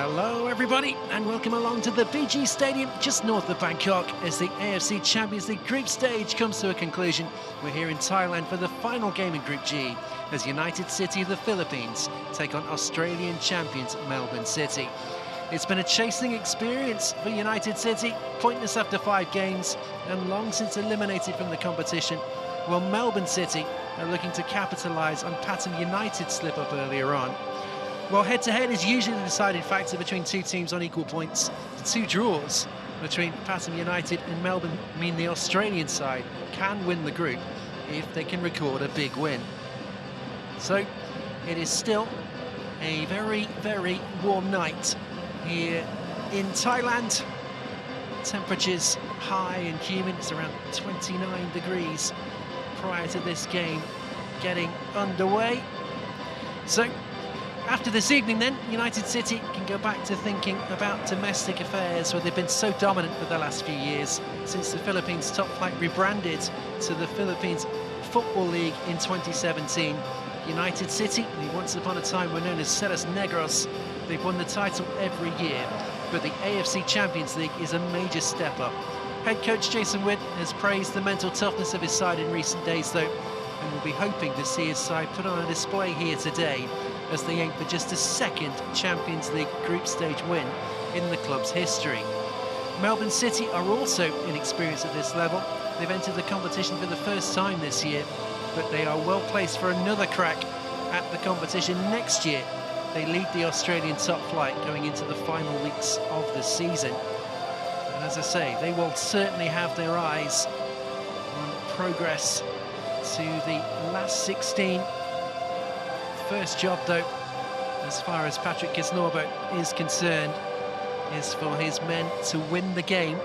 Hello everybody and welcome along to the PHI Stadium just north of Bangkok as the AFC Champions League group stage comes to a conclusion. We're here in Thailand for the final game in Group G as United City of the Philippines take on Australian champions Melbourne City. It's been a chasing experience for United City, pointless after 5 games and long since eliminated from the competition, while Melbourne City are looking to capitalise on Pathum United's slip-up earlier on. Well, head-to-head is usually the deciding factor between two teams on equal points. The 2 draws between Pathum United and Melbourne mean the Australian side can win the group if they can record a big win. So, it is still a very, very warm night here in Thailand. Temperatures high and humid, it's around 29 degrees prior to this game getting underway. So, after this evening then, United City can go back to thinking about domestic affairs where they've been so dominant for the last few years since the Philippines top flight rebranded to the Philippines Football League in 2017. United City, who once upon a time were known as Ceros Negros, they've won the title every year, but the AFC Champions League is a major step up. Head coach Jason Witt has praised the mental toughness of his side in recent days though, and will be hoping to see his side put on a display here today as they aim for just a second Champions League group stage win in the club's history. Melbourne City are also inexperienced at this level. They've entered the competition for the first time this year, but they are well placed for another crack at the competition next year. They lead the Australian top flight going into the final weeks of the season. And as I say, they will certainly have their eyes on progress to the last 16. First job though, as far as Patrick Kisnorbo is concerned, is for his men to win the game,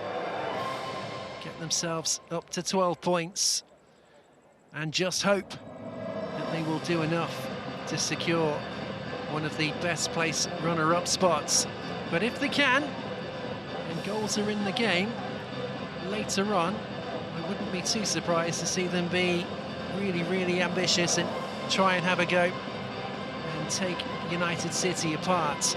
get themselves up to 12 points and just hope that they will do enough to secure one of the best placed runner-up spots. But if they can, and goals are in the game later on, I wouldn't be too surprised to see them be really ambitious and try and have a go and take United City apart.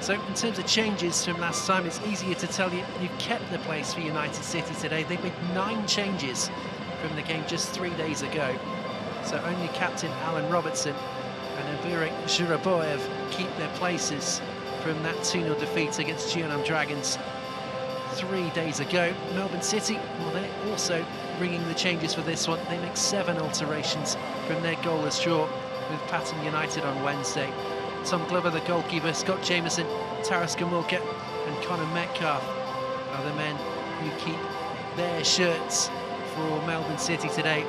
So in terms of changes from last time, it's easier to tell you who kept the place for United City today. They made 9 changes from the game just 3 days ago. So only captain Alan Robertson and Abirek Zhuraboyev keep their places from that 2-0 defeat against Jeonnam Dragons 3 days ago. Melbourne City, well, they're also bringing the changes for this one. They make 7 alterations from their goalless draw with Pathum United on Wednesday. Tom Glover, the goalkeeper, Scott Jameson, Taras Gamulka and Connor Metcalf are the men who keep their shirts for Melbourne City today.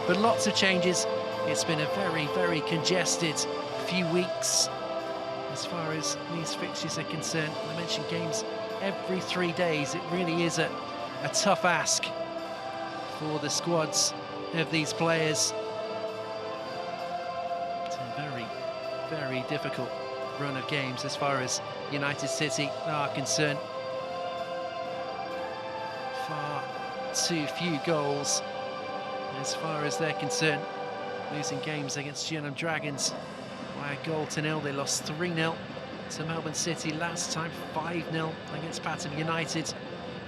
But lots of changes. It's been a very congested few weeks as far as these fixtures are concerned. I mentioned games every 3 days. It really is a tough ask for the squads of these players. It's a very difficult run of games as far as United City are concerned. Far too few goals as far as they're concerned. Losing games against Jeonnam Dragons by a goal to 0. They lost 3-0 to Melbourne City last time, 5-0 against Pathum United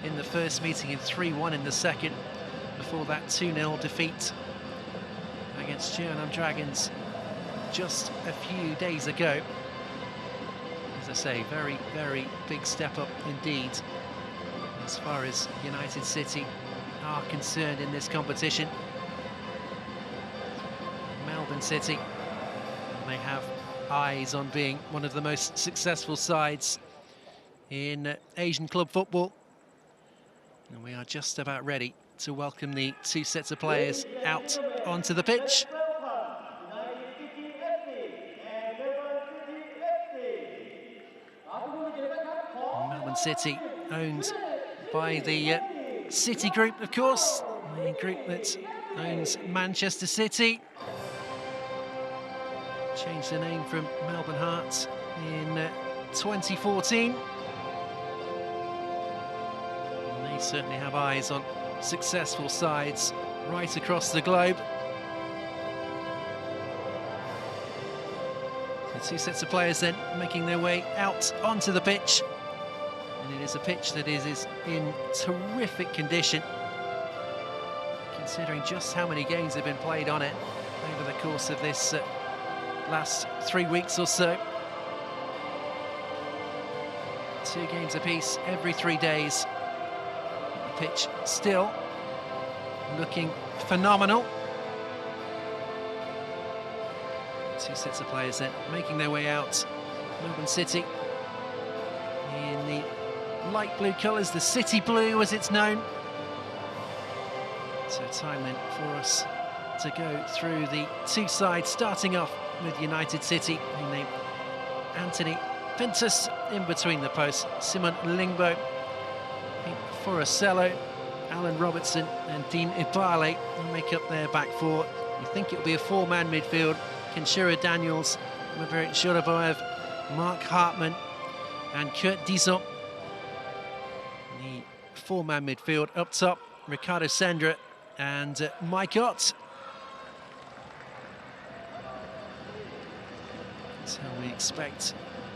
in the first meeting and 3-1 in the second. Before that 2-0 defeat against Jeonnam Dragons just a few days ago. As I say, very big step up indeed as far as United City are concerned in this competition. Melbourne City, they have eyes on being one of the most successful sides in Asian club football, and we are just about ready to welcome the 2 sets of players out onto the pitch. Melbourne City owned by the City Group, of course, the group that owns Manchester City. Changed the name from Melbourne Hearts in 2014. And they certainly have eyes on successful sides right across the globe. The two sets of players then making their way out onto the pitch. And it is a pitch that is in terrific condition, considering just how many games have been played on it over the course of this last 3 weeks or so. 2 games apiece every 3 days. The pitch still looking phenomenal. 2 sets of players then making their way out. Melbourne City in the light blue colours, the city blue as it's known. So time then for us to go through the 2 sides, starting off with United City, who named Anthony Pintus in between the posts, Simon Lingbo, Forcello, Alan Robertson and Dean Ibale make up their back four. You think it'll be a 4-man midfield. Kenshiro Daniels, Maverick Shoraboev, Mark Hartman and Kurt Dizon. The 4-man midfield up top, Ricardo Sendra and Mike Ott. That's how we expect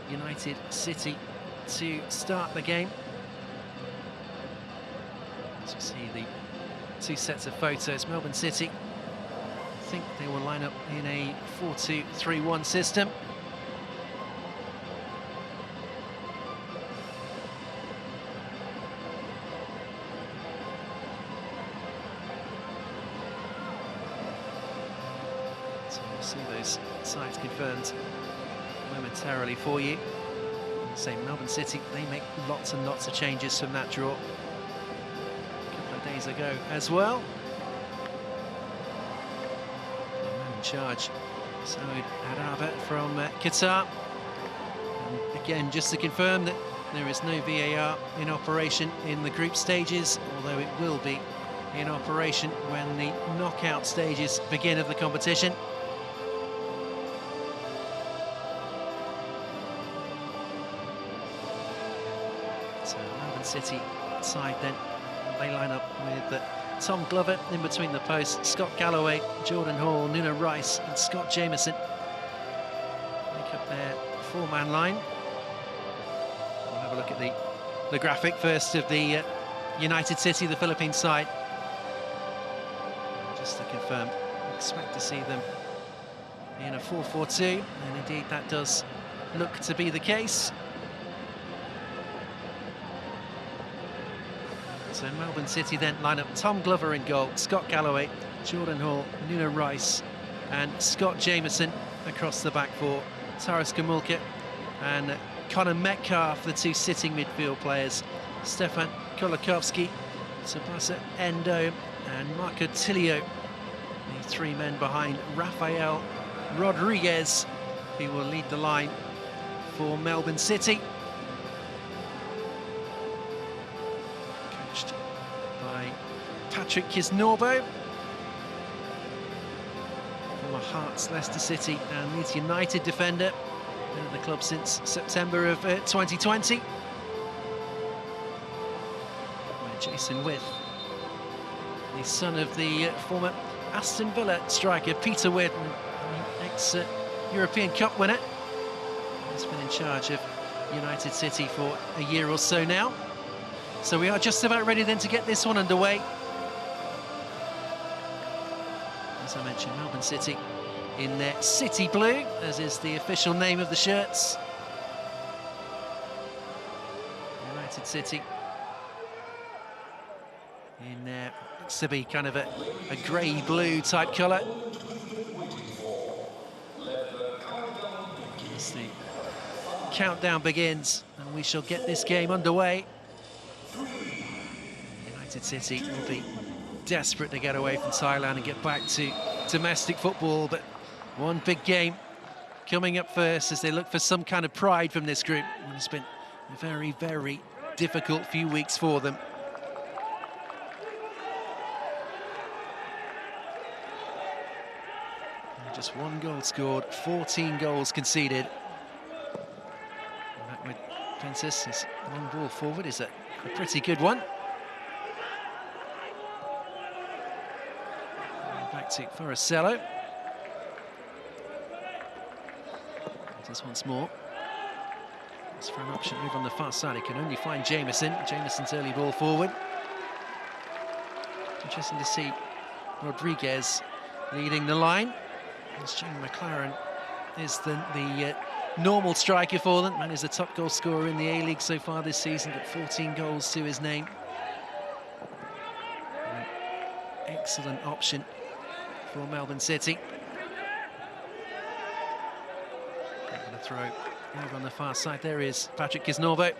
United City to start the game. As you see the 2 sets of photos, Melbourne City, I think they will line up in a 4-2-3-1 system. So we'll see those sides confirmed momentarily for you. Same Melbourne City, they make lots and lots of changes from that draw a couple of days ago as well. The man in charge, Saud Araba from Qatar. And again, just to confirm that there is no VAR in operation in the group stages, although it will be in operation when the knockout stages begin of the competition. So Melbourne City side then, they line up with Tom Glover in between the posts, Scott Galloway, Jordan Hall, Nuno Rice and Scott Jameson make up their 4-man line. We'll have a look at the graphic first of the United City, the Philippine side. Just to confirm, expect to see them in a 4-4-2, and indeed that does look to be the case. So Melbourne City then line up Tom Glover in goal, Scott Galloway, Jordan Hall, Nuno Rice and Scott Jameson across the back four. Taras Kamulka and Connor Metcalf, the 2 sitting midfield players. Stefan Kolakovsky, Tsubasa Endo and Marco Tilio, the 3 men behind Rafael Rodriguez, who will lead the line for Melbourne City. By Patrick Kisnorbo, former Hearts, Leicester City and Leeds United defender, been at the club since September of 2020. Where Jason With, the son of the former Aston Villa striker Peter With, ex-European Cup winner, has been in charge of United City for a year or so now. So we are just about ready then to get this one underway. As I mentioned, Melbourne City in their city blue, as is the official name of the shirts. United City in looks to be kind of a grey-blue type colour. As the countdown begins, and we shall get this game underway. United City will be desperate to get away from Thailand and get back to domestic football, but one big game coming up first as they look for some kind of pride from this group. And it's been a very, very difficult few weeks for them. And just 1 goal scored, 14 goals conceded. And that with Princess, his long ball forward is a pretty good one. And back to Forcello. This once more. It's for an option over on the far side. He can only find Jamieson. Jamieson's early ball forward. Interesting to see Rodriguez leading the line. As Jamie McLaren is the normal striker for them, and is the top goal scorer in the A-League so far this season, got 14 goals to his name. An excellent option for Melbourne City. Going to throw over on the far side. There is Patrick Kisnorbo.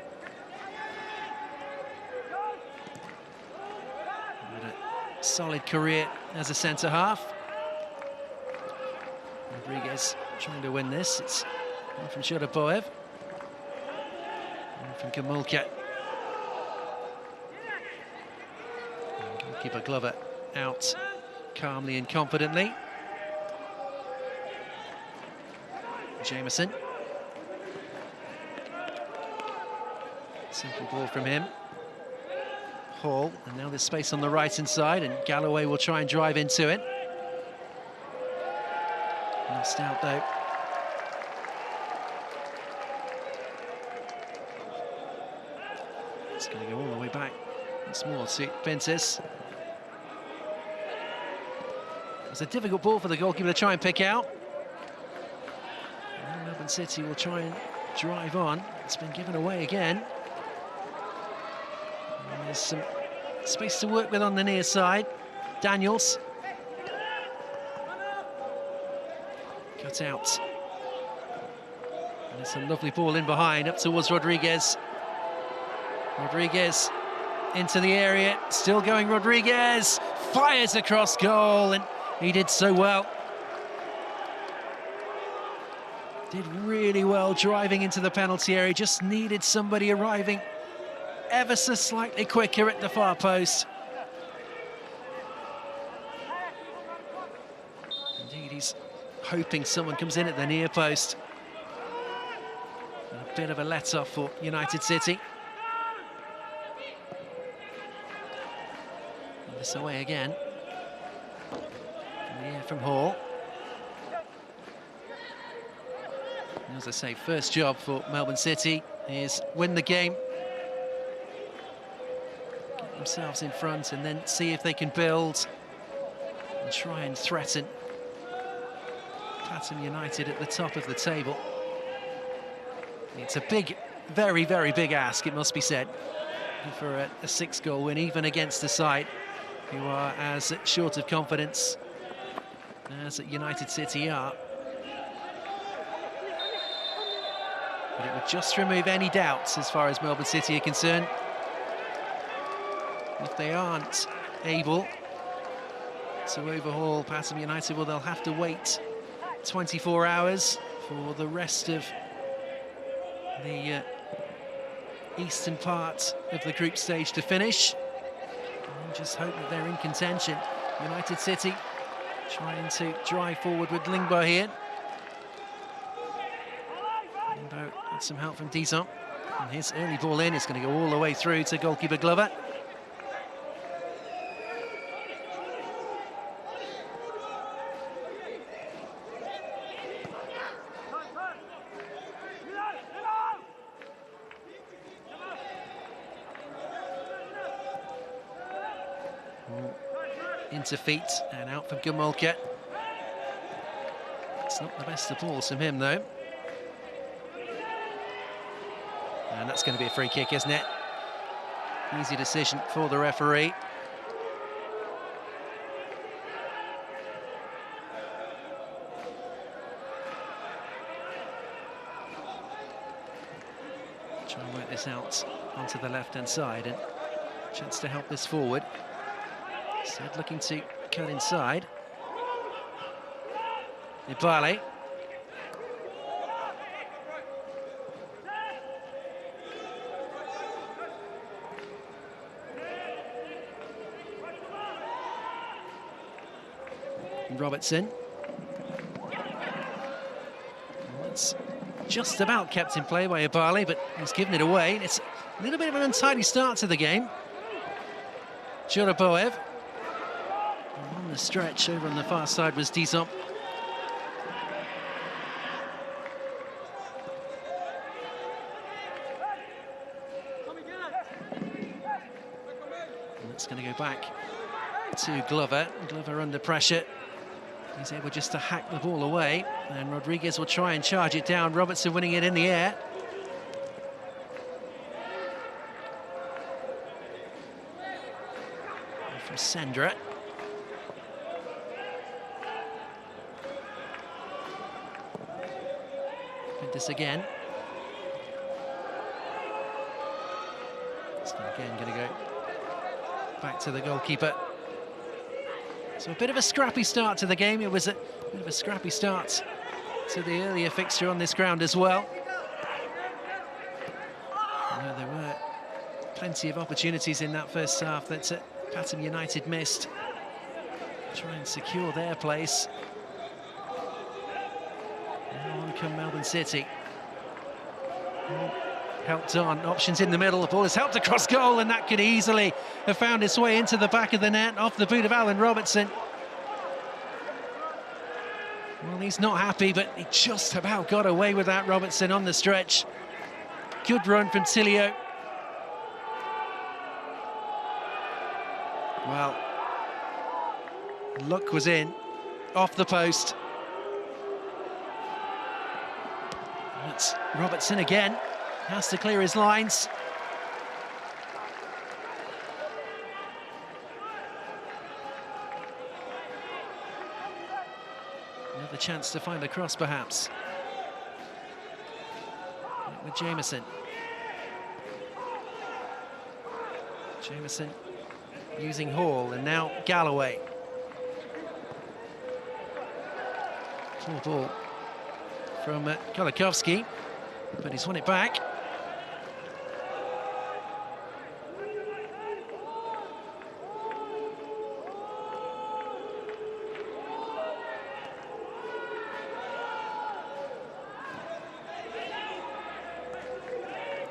Had a solid career as a centre-half. Rodriguez trying to win this. It's one from Shodaboev. One from Gamulka. Goalkeeper Glover out calmly and confidently. Jamieson. Simple ball from him. Hall, and now there's space on the right-hand side, and Galloway will try and drive into it. Lost out though. It's going to go all the way back once more to Pintis. It's a difficult ball for the goalkeeper to try and pick out. And Melbourne City will try and drive on. It's been given away again. And there's some space to work with on the near side. Daniels. Cut out. And it's a lovely ball in behind, up towards Rodriguez. Rodriguez into the area, still going Rodriguez, fires across goal, and he did so well. Did really well driving into the penalty area, just needed somebody arriving ever so slightly quicker at the far post. Indeed, he's hoping someone comes in at the near post. A bit of a let-off for United City. And this away again. In the air from Hall. And as I say, first job for Melbourne City is win the game. Get themselves in front and then see if they can build and try and threaten Clapham United at the top of the table. It's a big, very, very big ask, it must be said, for a 6-goal win, even against a side who are as short of confidence as United City are. But it would just remove any doubts as far as Melbourne City are concerned. If they aren't able to overhaul Clapham United, well, they'll have to wait 24 hours for the rest of the eastern part of the group stage to finish. And just hope that they're in contention. United City trying to drive forward with Lingbo here. Lingbo with some help from Dizon. And his early ball in is going to go all the way through to goalkeeper Glover. Into feet and out from Gamulka. It's not the best of balls from him though. And that's going to be a free kick, isn't it? Easy decision for the referee. Try and work this out onto the left-hand side and chance to help this forward. Instead looking to cut inside. Ibale. Robertson. That's just about kept in play by Ibale, but he's given it away. It's a little bit of an untidy start to the game. Shodaboev. On the stretch over on the far side was Dizon. going to go back to Glover. Glover under pressure. He's able just to hack the ball away, and Rodriguez will try and charge it down. Robertson winning it in the air. And from Sendra. This again. It's again going to go back to the goalkeeper. So a bit of a scrappy start to the game. It was a bit of a scrappy start to the earlier fixture on this ground as well. There were plenty of opportunities in that first half that Pathum United missed. Try and secure their place. Now on come Melbourne City. Helped on, options in the middle, the ball is helped across goal, and that could easily have found its way into the back of the net, off the boot of Alan Robertson. Well, he's not happy, but he just about got away with that, Robertson, on the stretch. Good run from Tilio. Well, luck was in, off the post. It's Robertson again. Has to clear his lines. Another chance to find a cross, perhaps. With Jameson. Jameson using Hall, and now Galloway. Full ball from Kolikovsky, but he's won it back.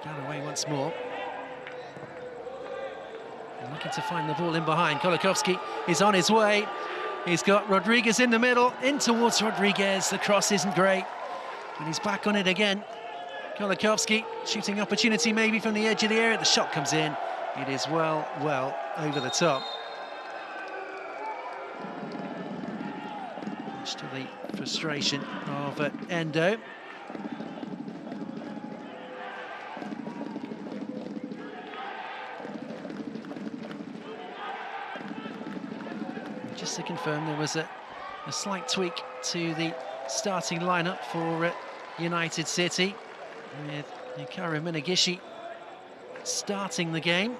Galloway once more. And looking to find the ball in behind. Kolikovsky is on his way. He's got Rodriguez in the middle, in towards Rodriguez. The cross isn't great, and he's back on it again. Kolikovsky, shooting opportunity maybe from the edge of the area. The shot comes in. It is well over the top. Much to the frustration of Endo. Just to confirm, there was a slight tweak to the starting lineup for United City, with Hikaru Minagishi starting the game.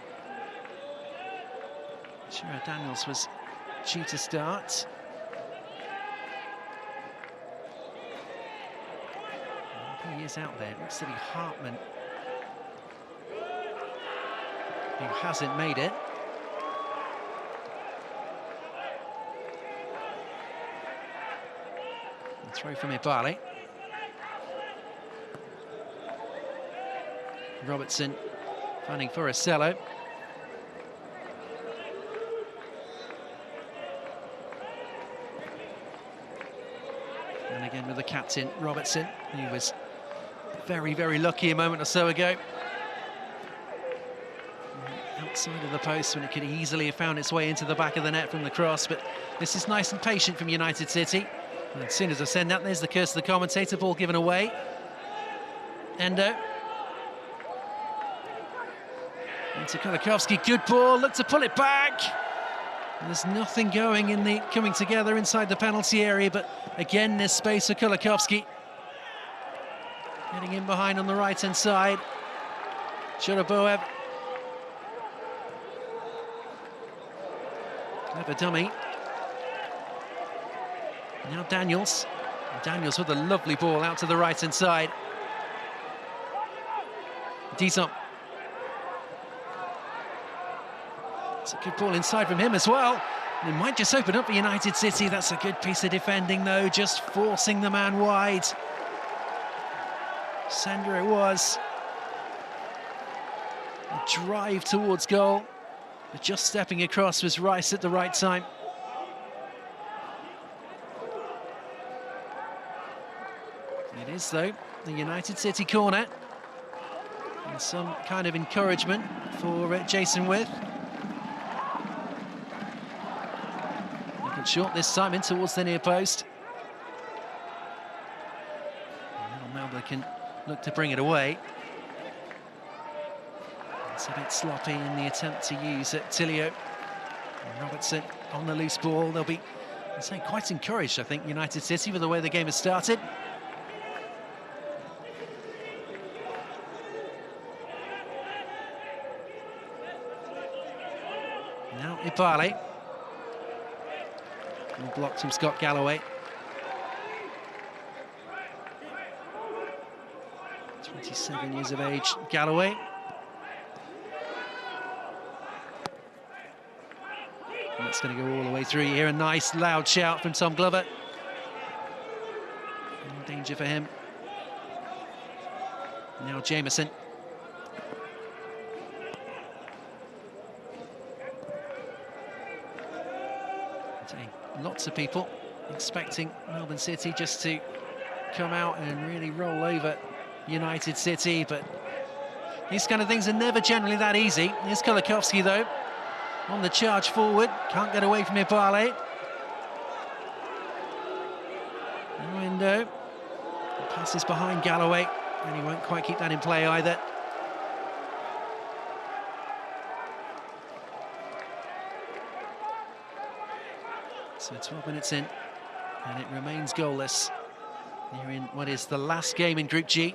Shira Daniels was due to start. He is out there. It looks to be Hartman, who hasn't made it. Throw from Ibali. Robertson finding Forestiello. And again with the captain, Robertson. He was very lucky a moment or so ago. Outside of the post when it could easily have found its way into the back of the net from the cross, but this is nice and patient from United City. And as soon as I send that, there's the curse of the commentator, ball given away. Endo. Into Kolikovsky, good ball, look to pull it back. And there's nothing going in the coming together inside the penalty area, but again, there's space for Kolikovsky. Getting in behind on the right-hand side. Shoroboev. Clever dummy. Now Daniels. Daniels with a lovely ball out to the right-hand side. Dizon. It's a good ball inside from him as well. And it might just open up for United City. That's a good piece of defending, though, just forcing the man wide. Sandra it was. A drive towards goal. But just stepping across was Rice at the right time. It is, though, the United City corner. And some kind of encouragement for Jason With. Cut short this time in towards the near post. And now Melbourne can look to bring it away. It's a bit sloppy in the attempt to use Tilio. And Robertson on the loose ball. They'll be, I'd say, quite encouraged, I think, United City, with the way the game has started. Now Ibale. Blocked from Scott Galloway. 27 years of age, Galloway. And that's going to go all the way through here. A nice loud shout from Tom Glover. No danger for him. Now Jameson. Lots of people expecting Melbourne City just to come out and really roll over United City, but these kind of things are never generally that easy. Here's Kulikowski, though, on the charge forward. Can't get away from Ibale. Window. Passes behind Galloway, and he won't quite keep that in play either. So 12 minutes in, and it remains goalless. Here in what is the last game in Group G.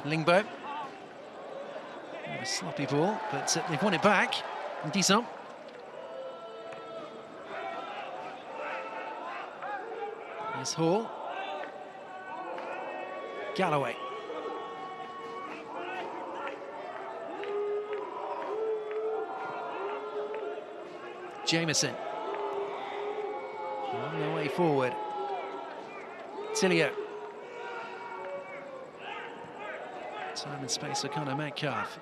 Lingbo. A sloppy ball, but they've won it back. And Dison. Here's Hall. Galloway. Jameson on the way forward. Tilio. Time and space for Connor Metcalf.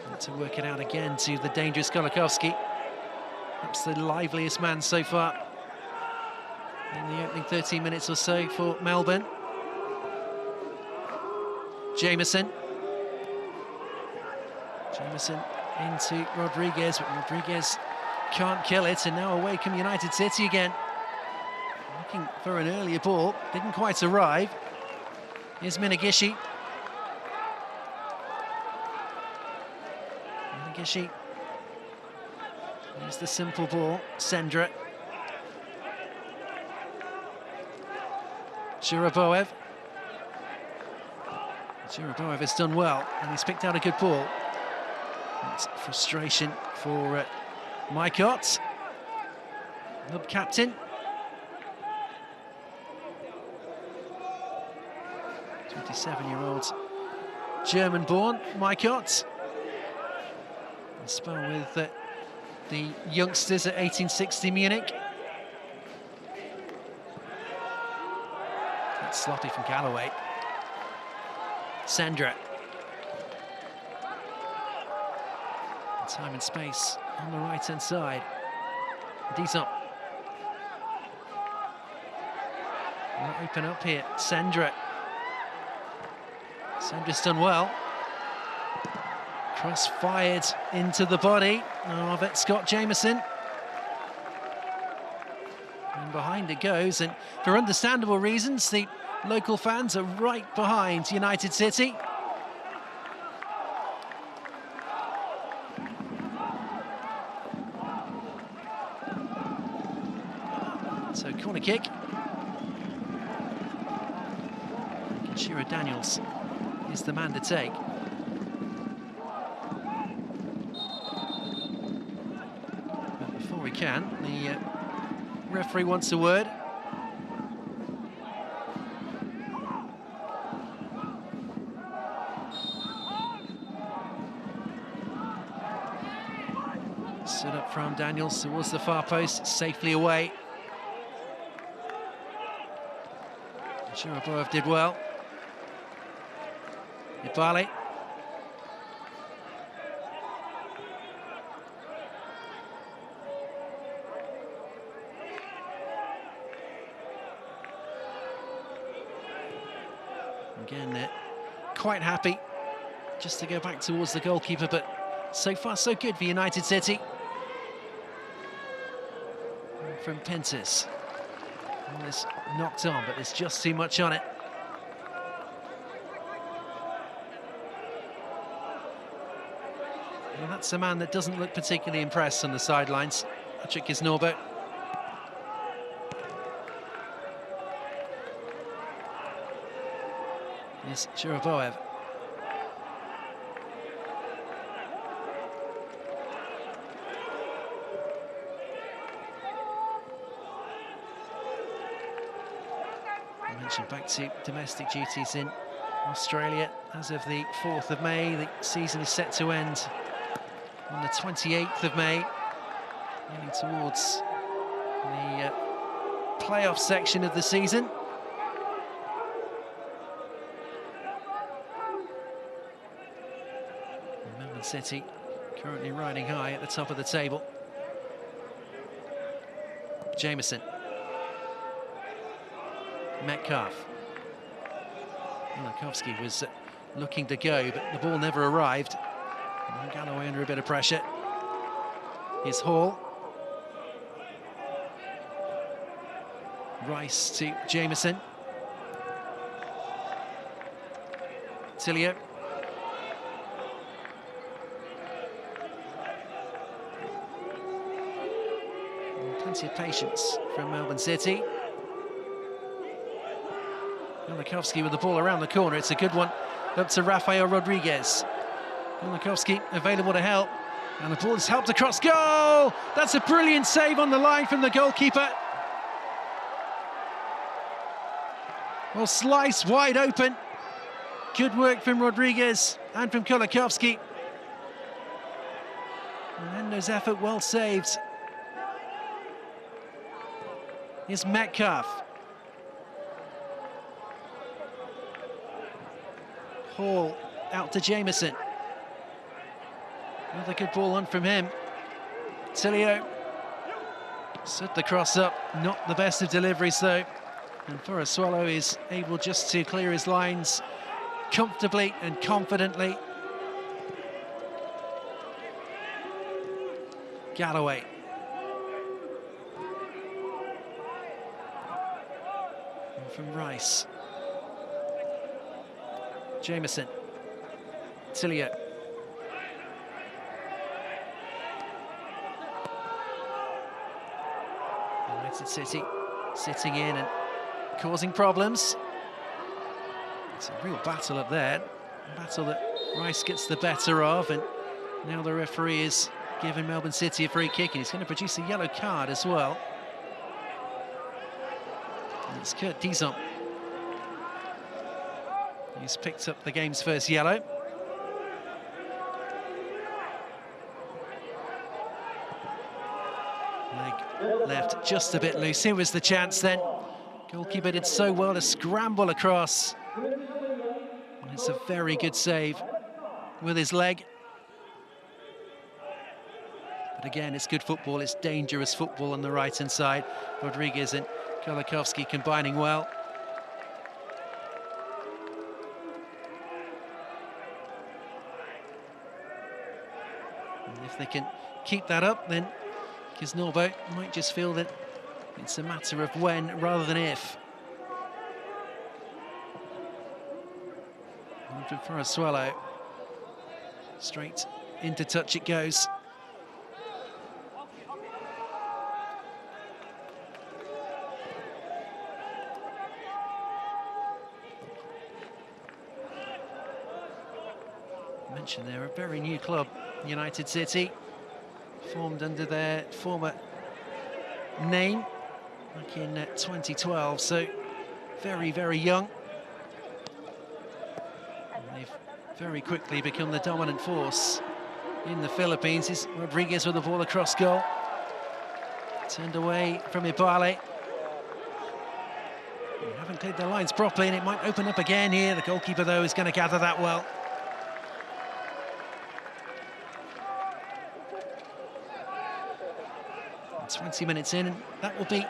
And to work it out again to the dangerous Kulikowski. Perhaps the liveliest man so far in the opening 13 minutes or so for Melbourne. Jameson. Jameson into Rodriguez, but Rodriguez can't kill it, and now away come United City again. Looking for an earlier ball, didn't quite arrive. Here's Minagishi. Minagishi. Here's the simple ball, Sendra. Shuraboev. Shuraboev has done well, and he's picked out a good ball. That's frustration for Mykott, the captain. 27-year-old German-born Mykott. Spell with the youngsters at 1860 Munich. That's sloppy from Galloway. Sendra. Time and space on the right-hand side. Dison. Open up here. Sendra. Sendra's done well. Cross fired into the body of Scott Jameson. And behind it goes, and for understandable reasons, the local fans are right behind United City. So corner kick. Shiro Daniels is the man to take. But before we can, the referee wants a word. Stood up from Daniels towards the far post, safely away. Shuraboev did well. Ibale. Again, quite happy just to go back towards the goalkeeper, but so far so good for United City. And from Pintus. Well, it's knocked on, but there's just too much on it. Well, that's a man that doesn't look particularly impressed on the sidelines. Patrick Kisnorbo. Yes, Shuraboev. I mentioned back to domestic duties in Australia. As of the 4th of May, the season is set to end on the 28th of May, heading towards the playoff section of the season. Melbourne City currently riding high at the top of the table. Jameson. Metcalf. Milakovsky was looking to go, but the ball never arrived. And Galloway under a bit of pressure. Here's Hall. Rice to Jameson. Tilio. Plenty of patience from Melbourne City. Milakovsky with the ball around the corner. It's a good one up to Rafael Rodriguez. Milakovsky available to help, and the ball is helped across goal. That's a brilliant save on the line from the goalkeeper. Well, slice wide open. Good work from Rodriguez and from Milakovsky. Mendo's effort well saved. Here's Metcalf. Hall out to Jameson. Another good ball on from him. Tilio set the cross up, not the best of deliveries though. And Foraswallow is able just to clear his lines comfortably and confidently. Galloway. And from Rice. Jameson. Tilio. United City sitting in and causing problems. It's a real battle up there. A battle that Rice gets the better of, and now the referee is giving Melbourne City a free kick, and he's going to produce a yellow card as well. And it's Kurt Dizon. He's picked up the game's first yellow. Leg left just a bit loose. Here was the chance then. Goalkeeper did so well to scramble across. And it's a very good save with his leg. But again, it's good football. It's dangerous football on the right-hand side. Rodriguez and Milakovsky combining well. And if they can keep that up, then Kisnorbo might just feel that it's a matter of when rather than if. And from Foraswallow, straight into touch it goes. I mentioned they're a very new club, United City, formed under their former name back in 2012, so very, very young. And they've very quickly become the dominant force in the Philippines. Is Rodriguez with the ball across goal. Turned away from Ibale. They haven't cleared their lines properly, and it might open up again here. The goalkeeper, though, is going to gather that well. And 20 minutes in, and that will be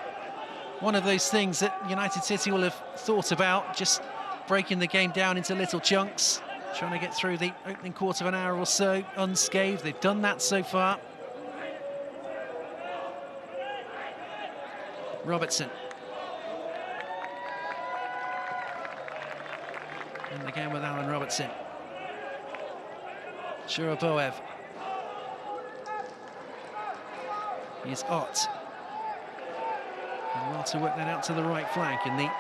one of those things that United City will have thought about, just breaking the game down into little chunks. trying to get through the opening quarter of an hour or so unscathed. They've done that so far. Robertson. And again with Alan Robertson. Shuraboev. Here's Ott. And well to work that out to the right flank, and the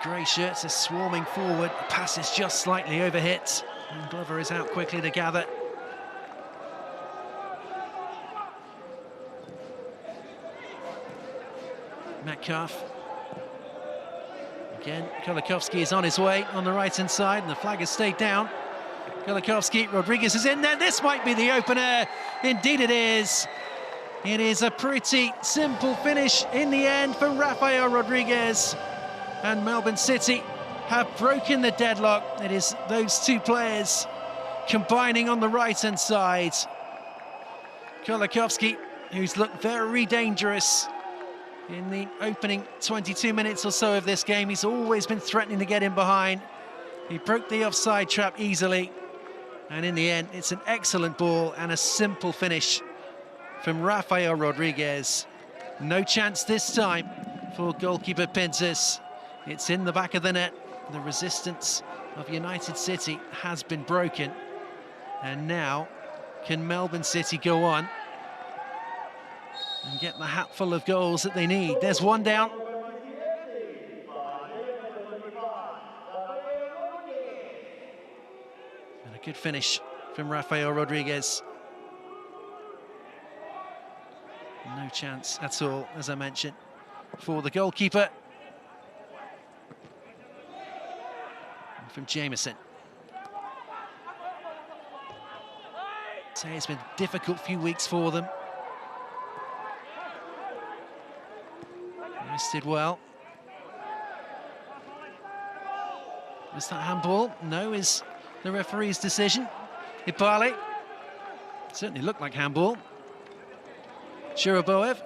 grey shirts are swarming forward. The pass is just slightly overhit, and Glover is out quickly to gather. Metcalf. Again, Kolikovsky is on his way on the right-hand side, and the flag has stayed down. Kolikovsky, Rodriguez is in there. This might be the opener. Indeed it is. It is a pretty simple finish in the end for Rafael Rodriguez. And Melbourne City have broken the deadlock. It is those two players combining on the right-hand side. Kolikovsky, who's looked very dangerous in the opening 22 minutes or so of this game. He's always been threatening to get in behind. He broke the offside trap easily. And in the end, it's an excellent ball and a simple finish from Rafael Rodriguez. No chance this time for goalkeeper Pintus. It's in the back of the net. The resistance of United City has been broken. And now, can Melbourne City go on and get the hatful of goals that they need? There's one down. And a good finish from Rafael Rodriguez. No chance at all, as I mentioned, for the goalkeeper. And from Jameson. Say it's been a difficult few weeks for them. Rice did well. Was that handball? No, is the referee's decision. Ipale. Certainly looked like handball. Shuraboev.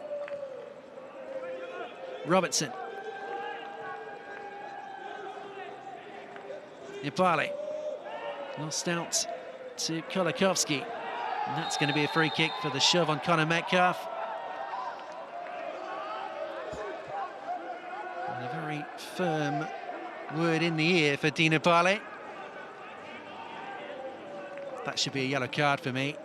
Robertson. Ipale. Lost out to Kolikovsky. And that's going to be a free kick for the shove on Connor Metcalf. And a very firm word in the ear for Dina Ipale. That should be a yellow card for me.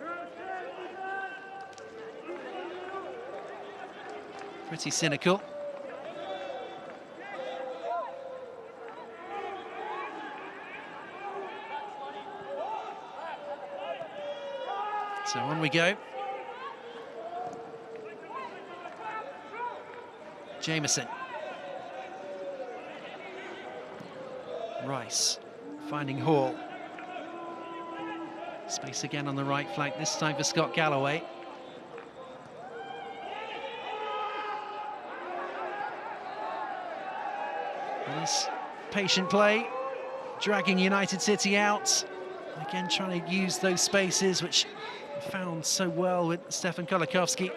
Pretty cynical. So on we go. Jameson. Rice finding Hall. Space again on the right flank, this time for Scott Galloway. Nice patient play, dragging United City out. Again, trying to use those spaces, which found so well with Stefan Kolikovsky.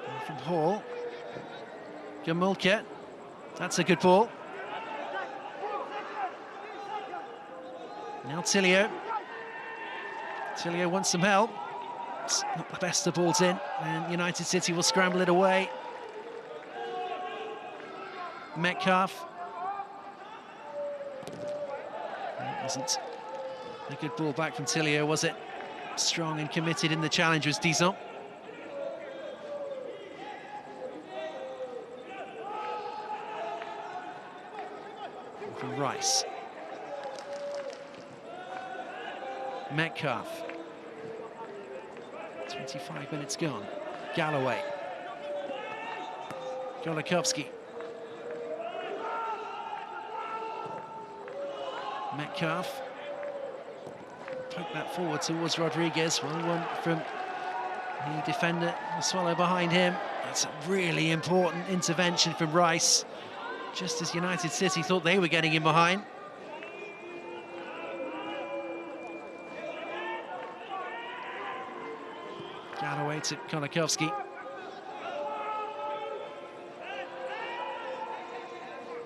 And from Hall. Gamulka. That's a good ball. Now Tilio. Tilio wants some help. It's not the best of balls in, and United City will scramble it away. Metcalf. That wasn't a good ball back from Tilio, was it? Strong and committed in the challenge was Dizon. From Rice. Metcalf. 25 minutes gone. Galloway. Kolikovsky. Metcalf. Poke that forward towards Rodriguez. 1-1 from the defender. The swallow behind him. That's a really important intervention from Rice. Just as United City thought they were getting in behind. Galloway to Kolikovsky.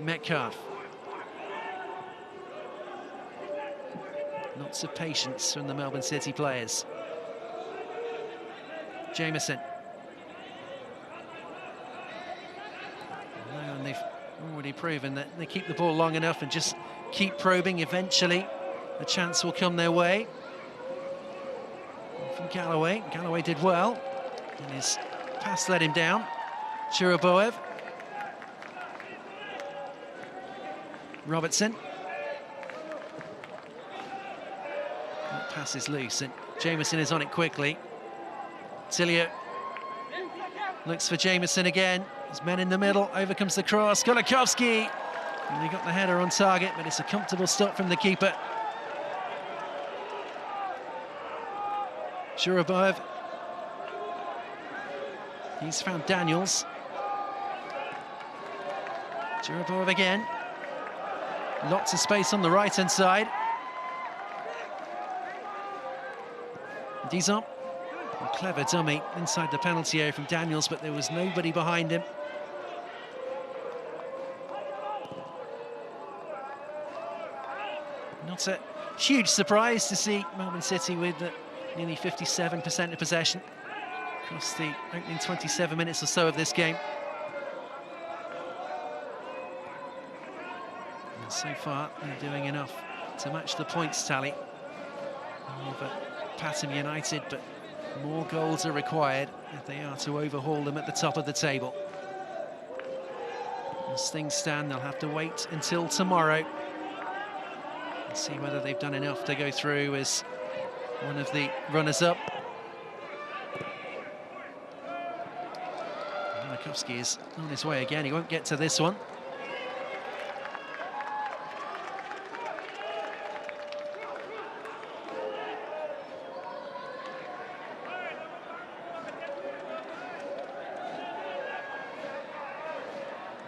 Metcalf. Lots of patience from the Melbourne City players. Jameson. And they've already proven that they keep the ball long enough and just keep probing. Eventually, a chance will come their way. From Galloway. Galloway did well, and his pass let him down. Churaboev. Robertson. That pass is loose, and Jameson is on it quickly. Tilio looks for Jameson again. There's men in the middle, over comes the cross. Golikovsky, and he got the header on target, but it's a comfortable stop from the keeper. Churaboev. He's found Daniels. Churaboev again. Lots of space on the right-hand side. Dizon. A clever dummy inside the penalty area from Daniels, but there was nobody behind him. Not a huge surprise to see Melbourne City with nearly 57% of possession across the opening 27 minutes or so of this game. And so far, they're doing enough to match the points tally of Pathum United, but more goals are required if they are to overhaul them at the top of the table. As things stand, they'll have to wait until tomorrow and see whether they've done enough to go through as one of the runners-up. Golikovsky is on his way again. He won't get to this one.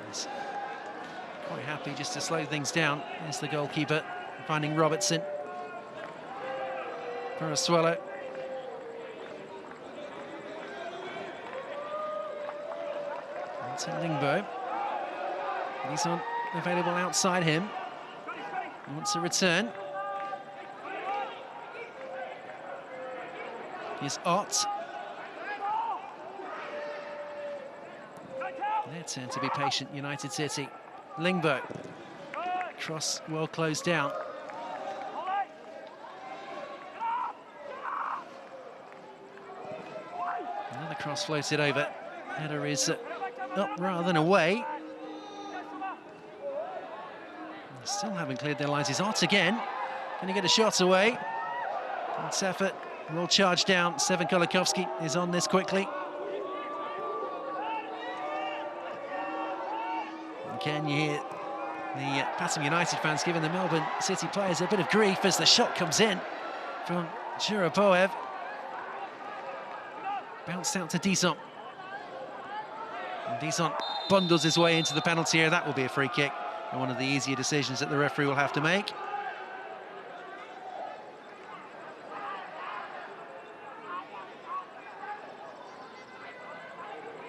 He's quite happy just to slow things down. There's the goalkeeper finding Robertson. For a swallow. To Lingbo. He's on available outside him. He wants a return. Here's Ott. Their turn to be patient, United City. Lingbo. Cross well closed down. Another cross floated over. Header is up rather than away. They still haven't cleared their lines. He's Ott again. Can he get a shot away? It's effort. Will charge down. Seven Golikovsky is on this quickly. Again, you hear the Pathum United fans giving the Melbourne City players a bit of grief as the shot comes in from Churaboev. Bounced out to Dizon. And Dizon bundles his way into the penalty area. That will be a free kick, and one of the easier decisions that the referee will have to make.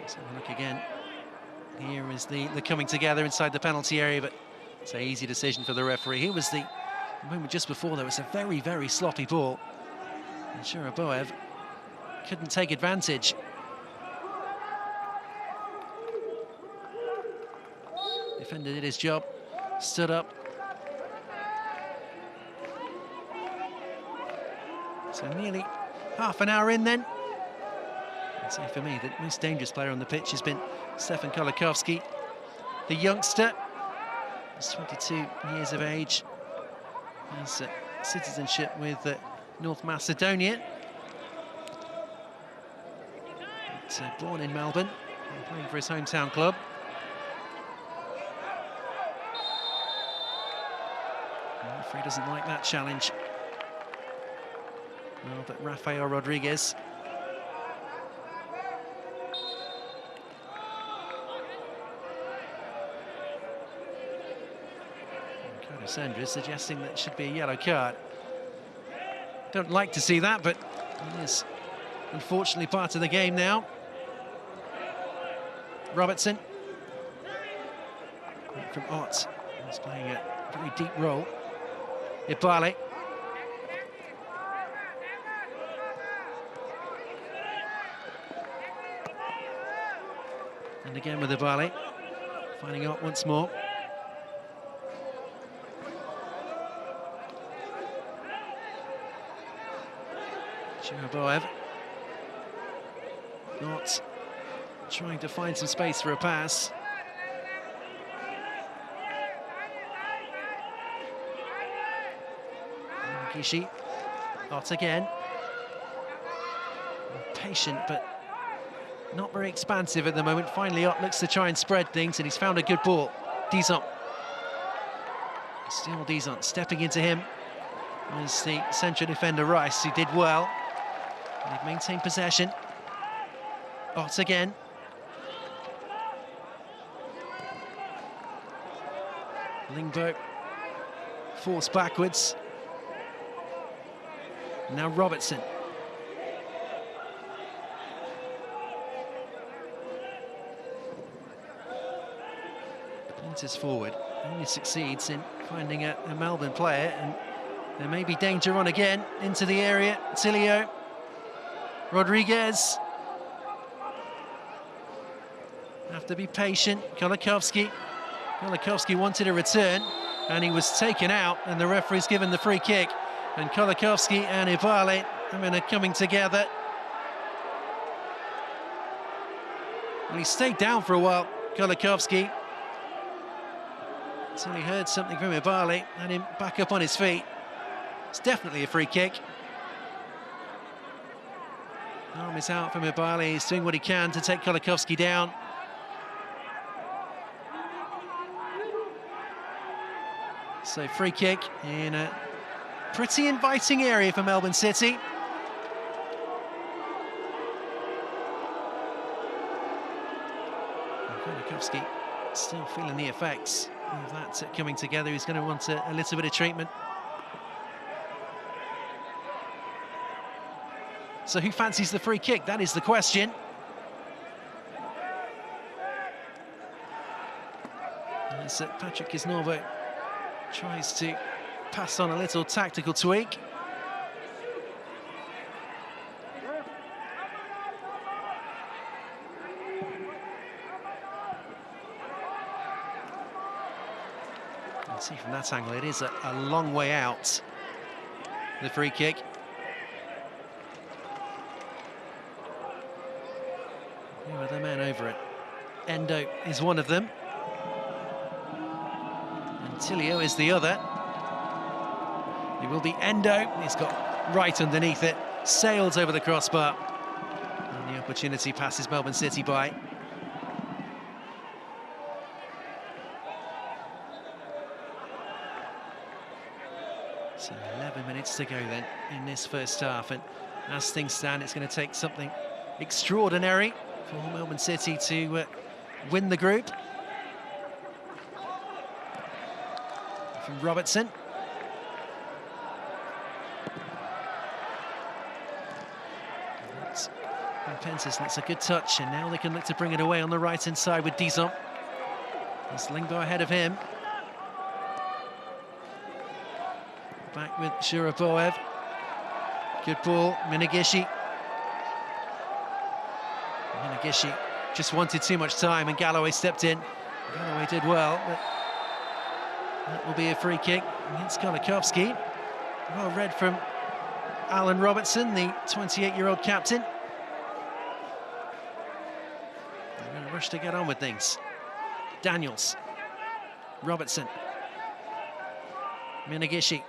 Let's have a look again. Here is the coming together inside the penalty area, but it's an easy decision for the referee. Here was the moment just before. There was a very, very sloppy ball, and Churaboev couldn't take advantage. Defender did his job, stood up. So nearly half an hour in then. I'd say for me, the most dangerous player on the pitch has been Stefan Golikovsky, the youngster. He's 22 years of age. Has citizenship with North Macedonia. But, born in Melbourne, and playing for his hometown club. The referee doesn't like that challenge. Well, but Rafael Rodriguez. Sandra suggesting that it should be a yellow card. Don't like to see that, but it is unfortunately part of the game now. Robertson. from Ott. He's playing a very deep role. Ibale. And again with Ibale. Finding Ott once more. Shuraboev. Ott trying to find some space for a pass. Gishi. Ott again. Patient, but not very expansive at the moment. Finally, Ott looks to try and spread things, and he's found a good ball. Dizon. Still Dizon stepping into him. Was the central defender Rice, who did well. They've maintained possession. Ott again. Lingbo forced backwards. Now Robertson. Enters forward, only succeeds in finding a Melbourne player, and there may be danger on again into the area. Tilio, Rodriguez. Have to be patient. Kolakovsky wanted a return, and he was taken out, and the referee's given the free kick. And Kolakovsky and Ibale, are coming together. Well, he stayed down for a while, Kolakovsky, until he heard something from Ibale and him back up on his feet. It's definitely a free kick. Arm is out from Ibale. He's doing what he can to take Kolakovsky down. So free kick in a pretty inviting area for Melbourne City. Kolakovsky still feeling the effects of that coming together. He's going to want a little bit of treatment. So who fancies the free kick? That is the question. As Patrick Kisnorbo tries to pass on a little tactical tweak. You can see from that angle it is a long way out, the free kick. Who are the men over it? Endo is one of them. And Tilio is the other. It will be Endo. He's got right underneath it. Sails over the crossbar. And the opportunity passes Melbourne City by. So 11 minutes to go then in this first half. And as things stand, it's going to take something extraordinary for Melbourne City to win the group. From Robertson. Pensis, that's a good touch, and now they can look to bring it away on the right-hand side with Dizon. There's Lingbo ahead of him. Back with Shuraboev. Good ball, Minagishi. Minagishi just wanted too much time, and Galloway stepped in. Galloway did well, but that will be a free kick against Kolakovsky. Well read from Alan Robertson, the 28-year-old captain. They're going to rush to get on with things. Daniels, Robertson, Minagishi.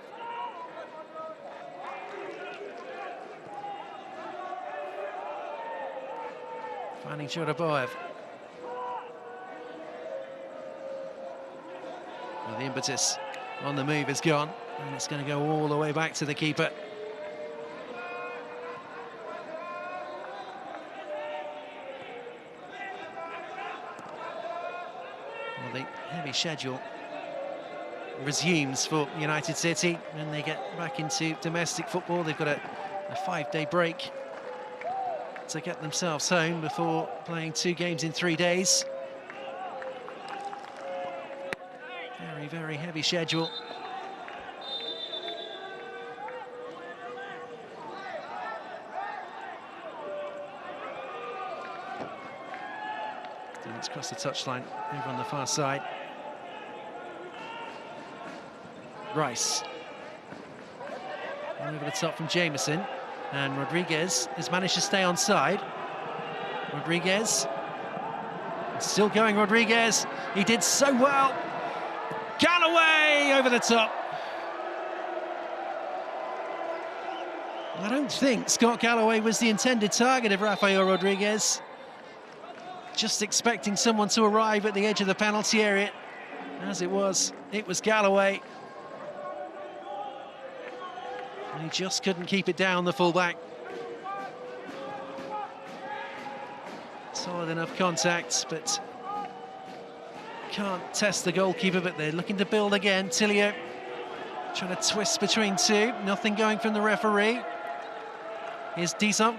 Finding Shuraboev. Well, the impetus on the move is gone, and it's going to go all the way back to the keeper. Well, the heavy schedule resumes for United City, and they get back into domestic football. They've got a 5-day break to get themselves home before playing 2 games in 3 days. Very, very heavy schedule. Let's cross the touchline over on the far side. Rice. Over the top from Jameson. And Rodriguez has managed to stay on side. Rodriguez. Still going, Rodriguez. He did so well. Galloway over the top. I don't think Scott Galloway was the intended target of Rafael Rodriguez. Just expecting someone to arrive at the edge of the penalty area. As it was Galloway. And he just couldn't keep it down, the fullback. Solid enough contact, but can't test the goalkeeper, but they're looking to build again. Tilio trying to twist between two. Nothing going from the referee. Here's Dizon.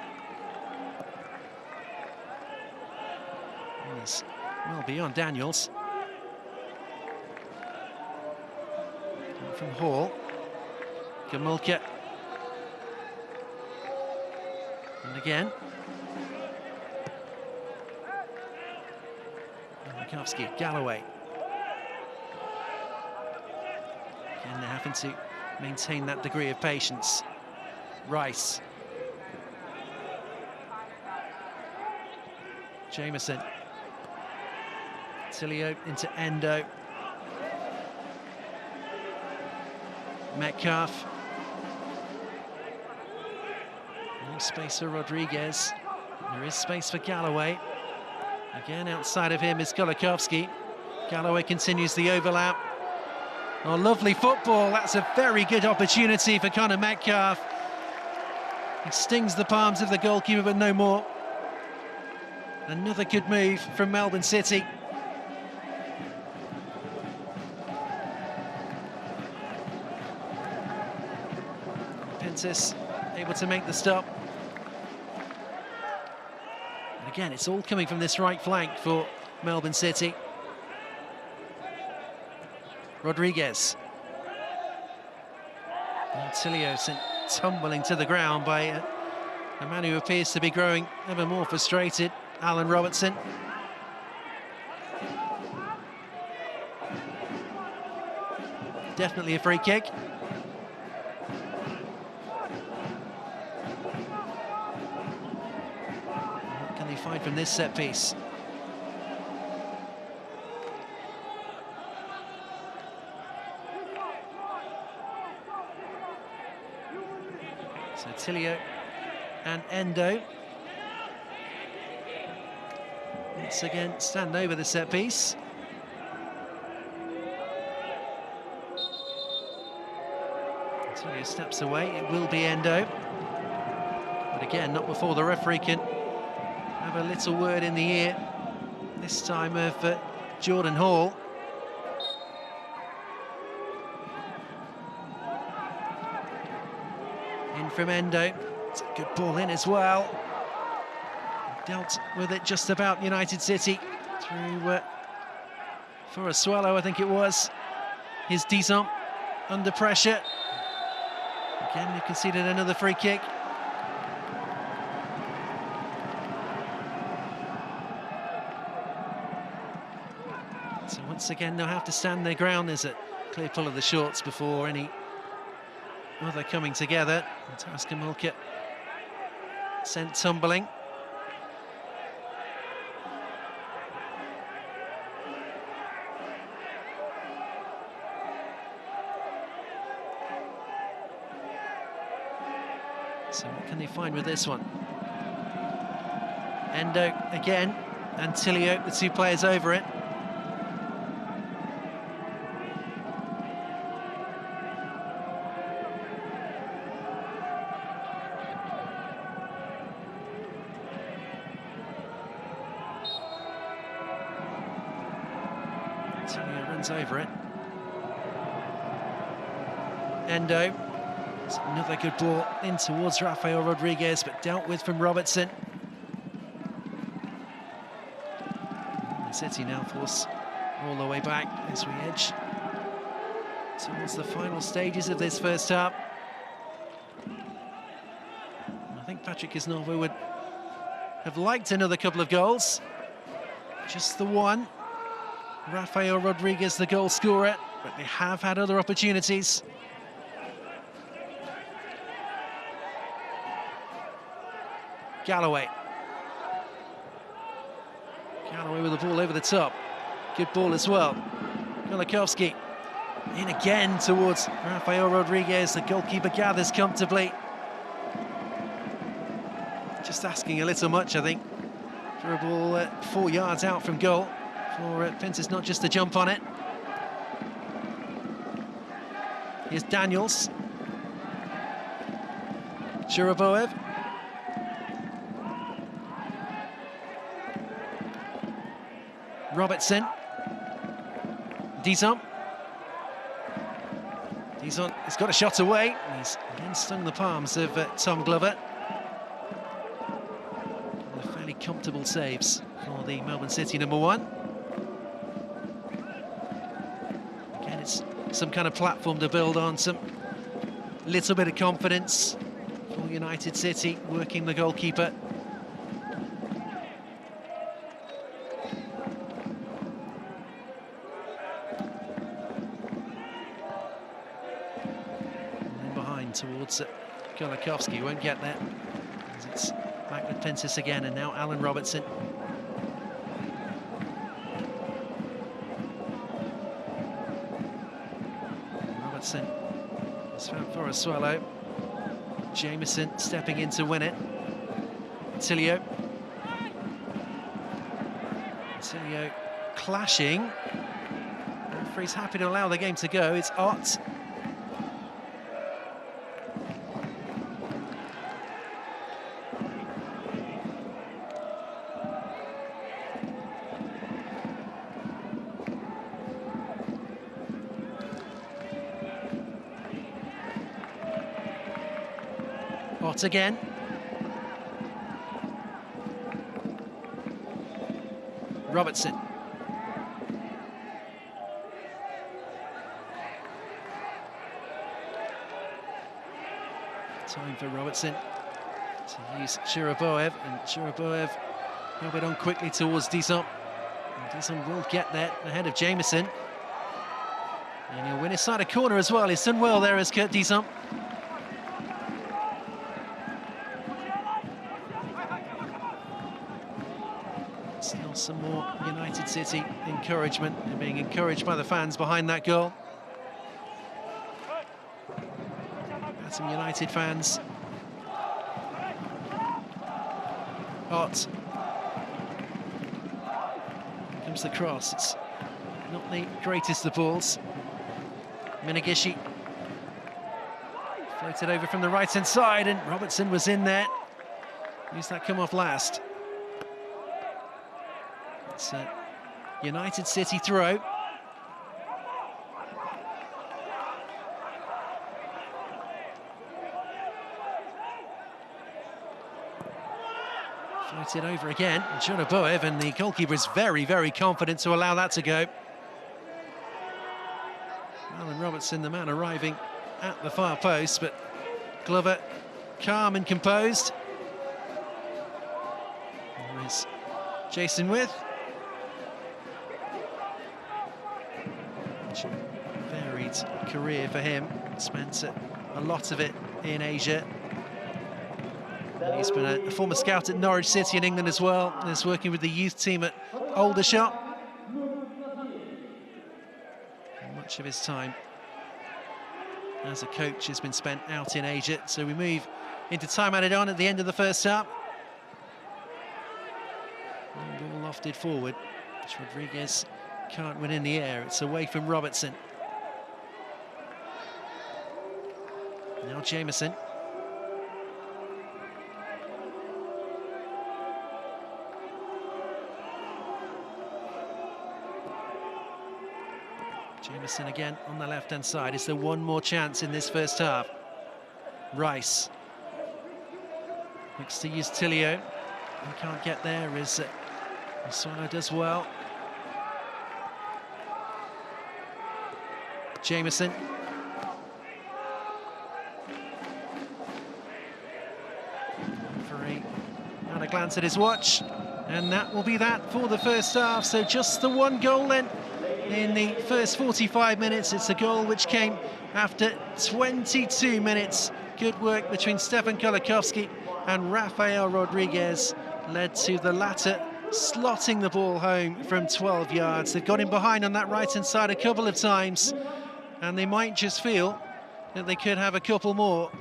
He's well beyond Daniels. And from Hall. Gamulka. And again. Markowski, Galloway. Again, they're having to maintain that degree of patience. Rice. Jameson. Tilio into Endo. Metcalf. No space for Rodriguez. There is space for Galloway. Again, outside of him is Golikovsky. Galloway continues the overlap. Oh, lovely football. That's a very good opportunity for Connor Metcalf. He stings the palms of the goalkeeper, but no more. Another good move from Melbourne City. Pentis able to make the stop. And again, it's all coming from this right flank for Melbourne City. Rodriguez. And Tilio sent tumbling to the ground by a man who appears to be growing ever more frustrated, Alan Robertson. Definitely a free kick. What can they find from this set piece? So Tilio and Endo. Once again, stand over the set piece. Tilio steps away, it will be Endo. But again, not before the referee can have a little word in the ear, this time of Jordan Hall. In from Endo, it's a good ball in as well. Dealt with it just about United City through for a swallow, I think it was. Here's Dizon under pressure. Again, they've conceded another free kick. So once again, they'll have to stand their ground. There's a clear pull of the shorts before any other coming together. Gamulka sent tumbling. So what can they find with this one? Endo again, and Tilio, the two players over it. Tilio runs over it. Endo. It's another good ball in towards Rafael Rodriguez, but dealt with from Robertson. The City now force all the way back as we edge towards the final stages of this first half. I think Patrick Kisnorbo would have liked another couple of goals. Just the one. Rafael Rodriguez, the goal scorer, but they have had other opportunities. Galloway. Galloway with the ball over the top. Good ball as well. Golikovsky in again towards Rafael Rodriguez. The goalkeeper gathers comfortably. Just asking a little much, I think, for a ball 4 yards out from goal. For Pence's not just to jump on it. Here's Daniels. Shuraboev. Robertson. Dizon. Dizon has got a shot away. He's again stung the palms of Tom Glover. And fairly comfortable saves for the Melbourne City #1. Again, it's some kind of platform to build on, some little bit of confidence for United City, working the goalkeeper. Towards Golikovsky, won't get there as it's back with Pensis again, and now Alan Robertson. Robertson has found for a swallow. Jameson stepping in to win it. Tilio. Tilio clashing. The referee's happy to allow the game to go. It's Ott. Ott again. Robertson. Time for Robertson to use Shuraboev, and Shuraboev a bit on quickly towards Dizon. Dizon will get there ahead of Jameson. And he'll win his side a corner as well. He's done well there as Kurt Dizon. Still some more United City encouragement, and being encouraged by the fans behind that goal. Had some United fans. Ott. Here comes the cross. It's not the greatest of balls. Minagishi floated over from the right-hand side, and Robertson was in there. Who's that come off last? It's a United City throw. Floated over again. Shuraboev, and the goalkeeper is very, very confident to allow that to go. Alan Robertson, the man arriving at the far post, but Glover calm and composed. There is Jason With. Varied career for him. Spent a lot of it in Asia. He's been a former scout at Norwich City in England as well. He's working with the youth team at Aldershot. Much of his time as a coach has been spent out in Asia. So we move into time added on at the end of the first half. Ball lofted forward, which Rodriguez can't win in the air. It's away from Robertson. Now Jameson. Jameson again on the left-hand side. Is there one more chance in this first half? Rice looks to use Tilio. He can't get there as Swallow does well. Jameson. Referee had a glance at his watch, and that will be that for the first half. So just the one goal then in the first 45 minutes. It's a goal which came after 22 minutes. Good work between Stefan Kolakowski and Rafael Rodriguez led to the latter slotting the ball home from 12 yards. They've got him behind on that right-hand side a couple of times, and they might just feel that they could have a couple more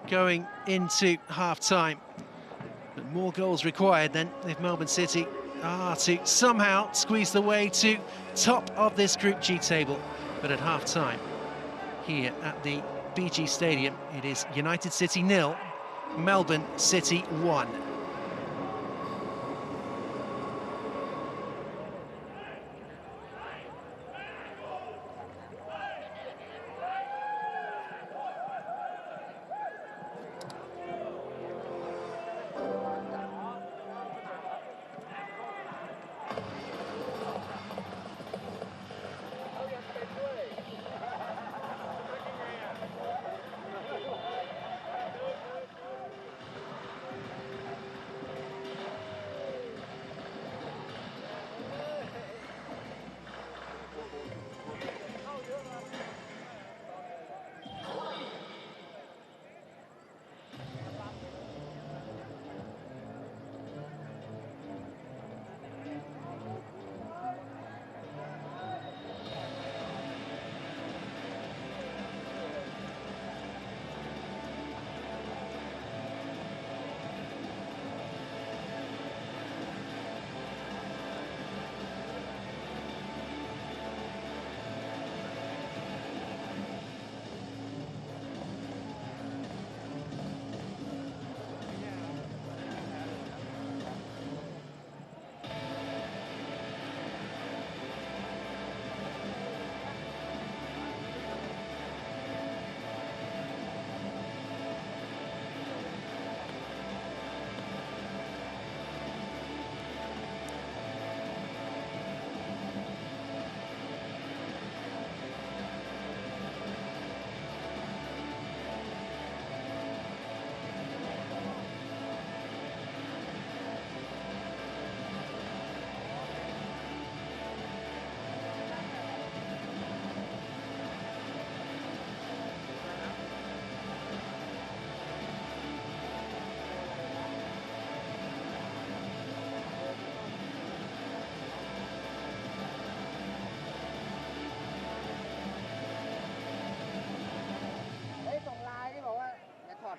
going into half-time. But more goals required then if Melbourne City are to somehow squeeze the way to top of this Group G table. But at half-time, here at the BG Stadium, it is United City 0, Melbourne City 1.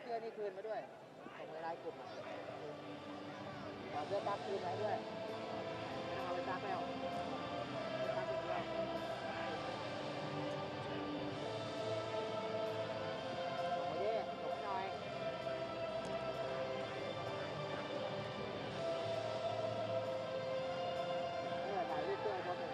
เสื้อนี่คืนมาด้วยส่งเวลากลุ่มขอเสื้อซักคืนไว้ด้วยไม่ต้องเอาไปซักแล้วซักอีกแล้วส่งไปดิส่งไปหน่อยถ่ายรูปเสื้อไว้ด้วย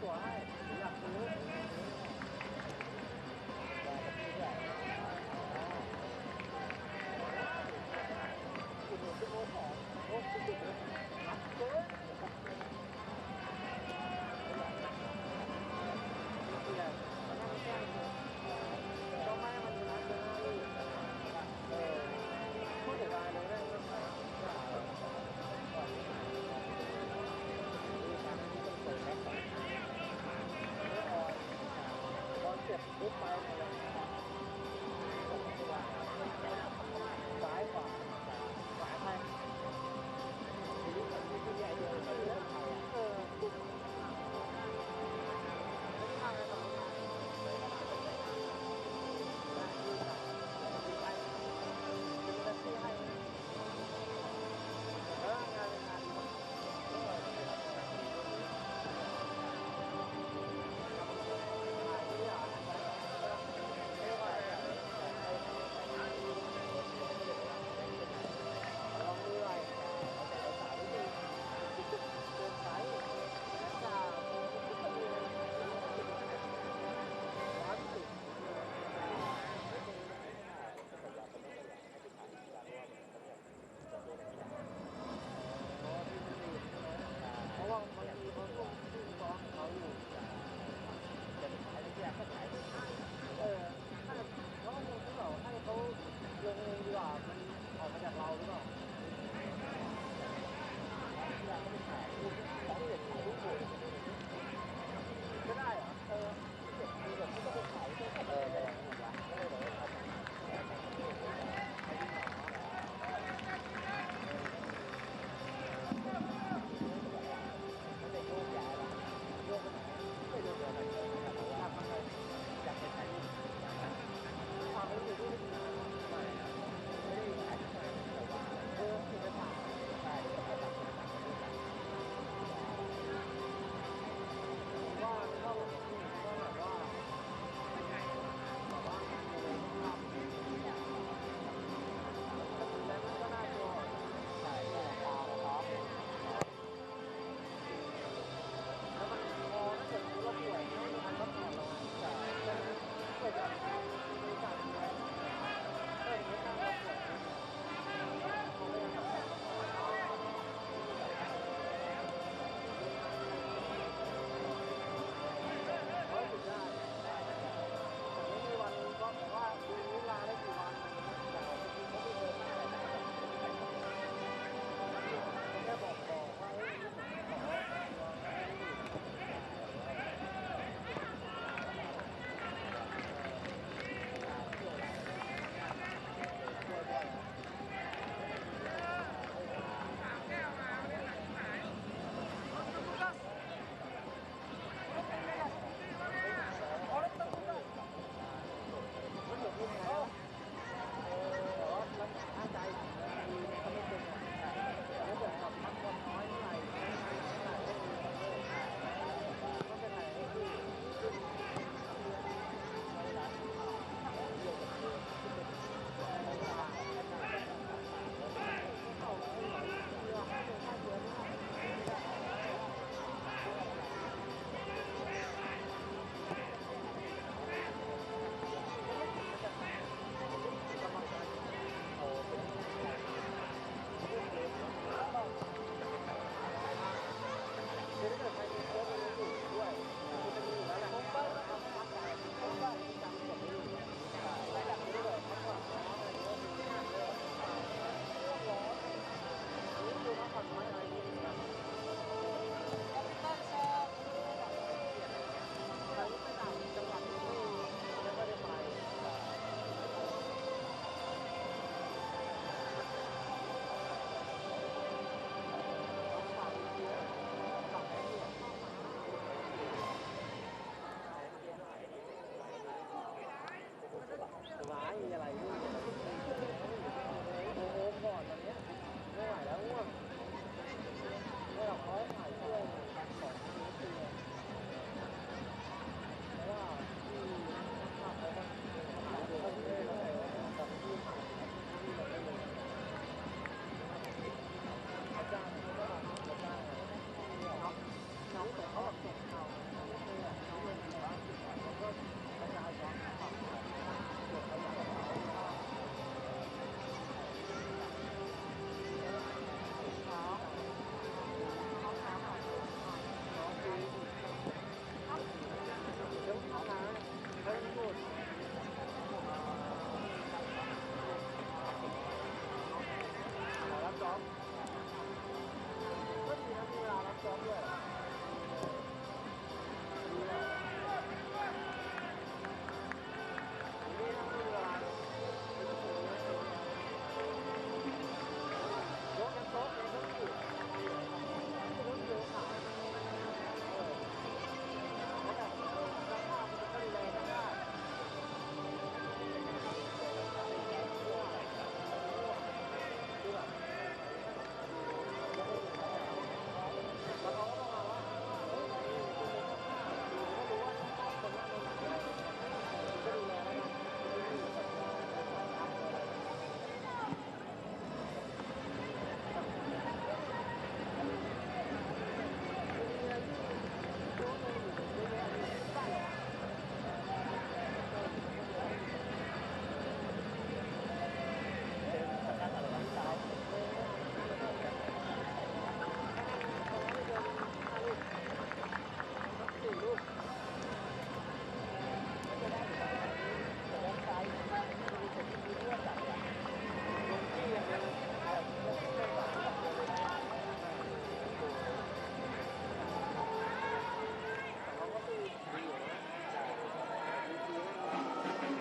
ตัวให้อยากซื้อแต่กับพี่ด้วยคุณหนูที่โมของโอ้คุณติดเลยเจ๊ก็ไม่มันมีนัดเลยพูดถึงอะไรเลยได้ก็ไม่ตอนเจ็บปุ๊บไปเลยซ้ายขวาขวาไปทีนี้มันไม่ใหญ่เลยไม่เลือกใครปุ๊บไม่ทำอะไรต่อไ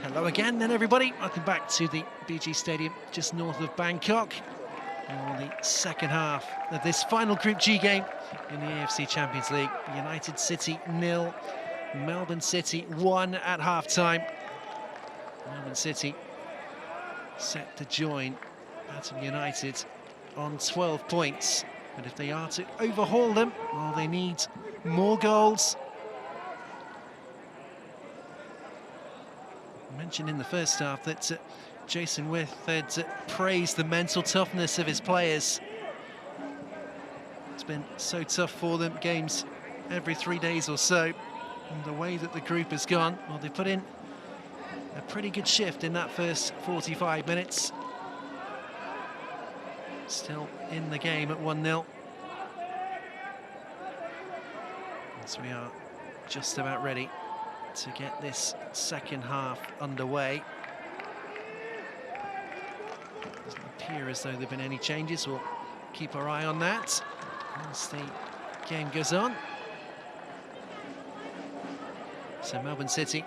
Hello again then everybody, welcome back to the BG Stadium just north of Bangkok on the second half of this final Group G game in the AFC Champions League. United City 0, Melbourne City 1 at half-time. Melbourne City set to join Atom United on 12 points, but if they are to overhaul them, well, they need more goals. I mentioned in the first half that Jason With had praised the mental toughness of his players. It's been so tough for them, games every 3 days or so. And the way that the group has gone, well, they put in a pretty good shift in that first 45 minutes. Still in the game at 1-0. As we are just about ready to get this second half underway. Doesn't appear as though there have been any changes. We'll keep our eye on that as the game goes on. So Melbourne City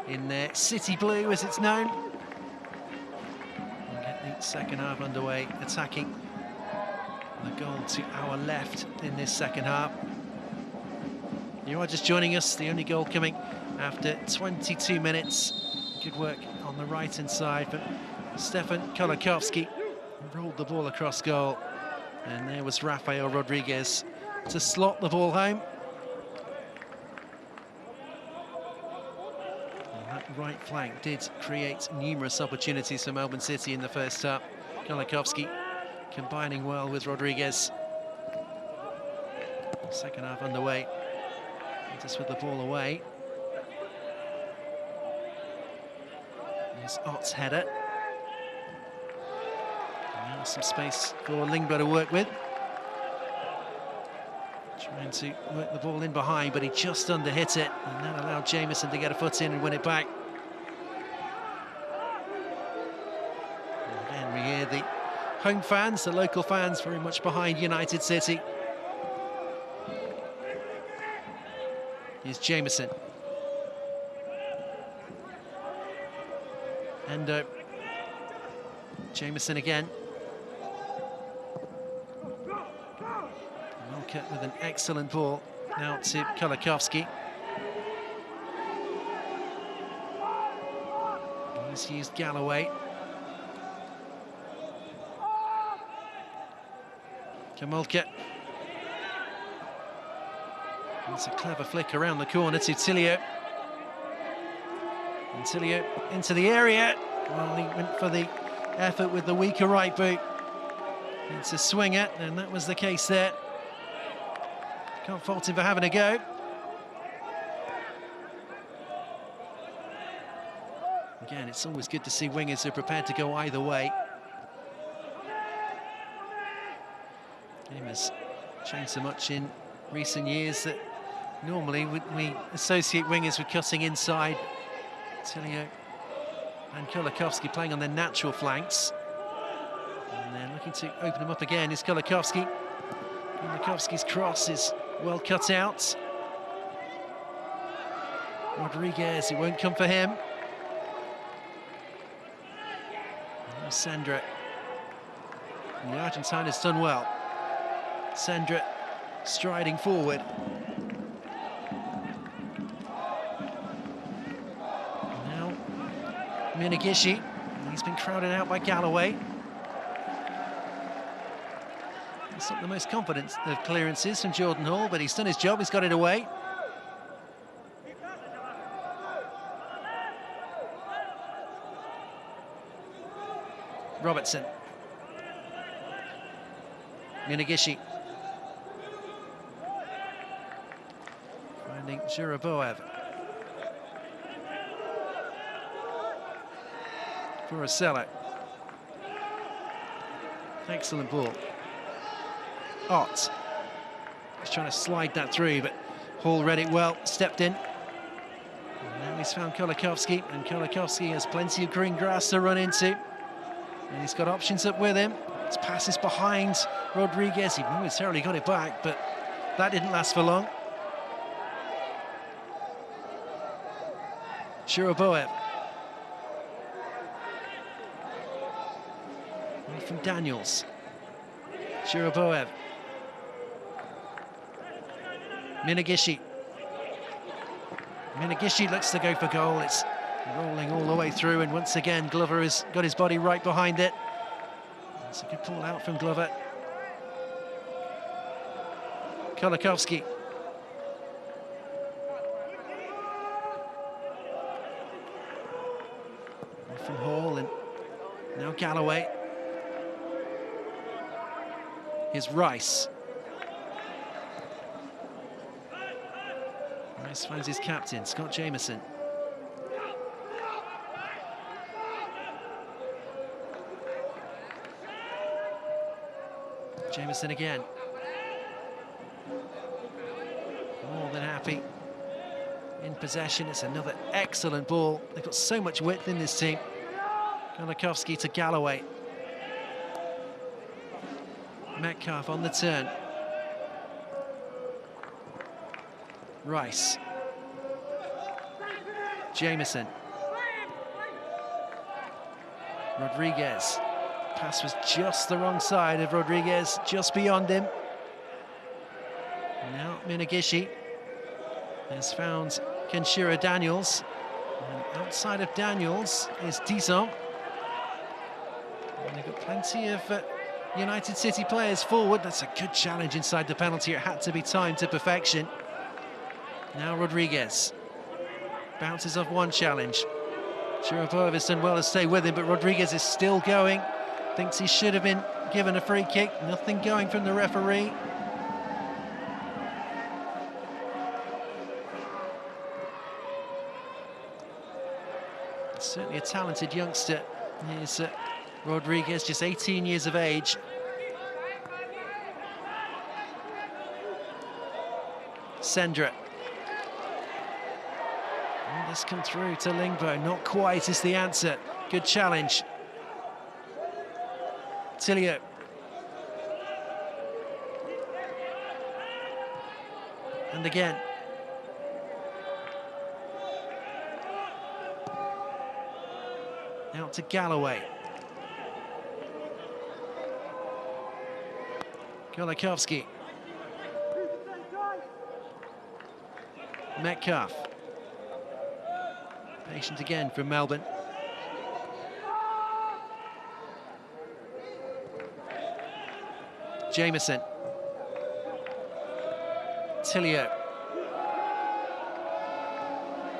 in their city blue, as it's known. We'll get the second half underway, attacking the goal to our left in this second half. You are just joining us, the only goal coming after 22 minutes. Good work on the right-hand side, but Stefan Kolakovsky rolled the ball across goal. And there was Rafael Rodriguez to slot the ball home. And that right flank did create numerous opportunities for Melbourne City in the first half. Kolakovsky combining well with Rodriguez. Second half underway. Just with the ball away. There's Ott's header. And now some space for Lingbo to work with. Trying to work the ball in behind, but he just under-hit it, and that allowed Jameson to get a foot in and win it back. And again, we hear the home fans, the local fans, very much behind United City. Here's Jameson. And Jameson again. Malka with an excellent ball. Now to Kolakovsky. He's used Galloway. Kamolka. It's a clever flick around the corner to Tilio. And Tilio into the area. Well, he went for the effort with the weaker right boot. It's a swinger, and that was the case there. Can't fault him for having a go. Again, it's always good to see wingers who are prepared to go either way. Game has changed so much in recent years that normally we associate wingers with cutting inside. Tilio and Kolakovsky playing on their natural flanks. And then looking to open them up again is Kolakovsky. Kolakovsky's cross is well cut out. Rodriguez, it won't come for him. And Sandra. And the Argentine has done well. Sandra striding forward. Now, Minagishi, he's been crowded out by Galloway. It's not the most confident of clearances from Jordan Hall, but he's done his job, he's got it away. Robertson. Minagishi. Finding Zhuraboev. Furasello. Excellent ball. Ott. He's trying to slide that through, but Hall read it well, stepped in. And now he's found Kolakovsky, and Kolakovsky has plenty of green grass to run into. And he's got options up with him. His passes behind Rodriguez. He momentarily got it back, but that didn't last for long. Zhuraboev. From Daniels. Shiraboev. Minagishi. Minagishi looks to go for goal. It's rolling all the way through, and once again Glover has got his body right behind it. It's a good pull out from Glover. Kolakovsky. From Hall, and now Galloway. Here's Rice. Rice finds his captain, Scott Jameson. Jameson again. More than happy. In possession, it's another excellent ball. They've got so much width in this team. Kolakovsky to Galloway. Metcalf on the turn. Rice. Jameson. Rodriguez. Pass was just the wrong side of Rodriguez, just beyond him. Now Minagishi has found Kenshiro Daniels. And outside of Daniels is Dizon. And they've got plenty of United City players forward. That's a good challenge inside the penalty. It had to be timed to perfection. Now Rodriguez bounces off one challenge. Shiraboev has done well to stay with him, but Rodriguez is still going. Thinks he should have been given a free kick. Nothing going from the referee. Certainly a talented youngster. Here's Rodriguez, just 18 years of age. Sendra. Oh, this come through to Lingbo. Not quite is the answer. Good challenge. Tilio. And again. Out to Galloway. Kolakovsky. Metcalf. Patient again from Melbourne. Jameson. Tilio.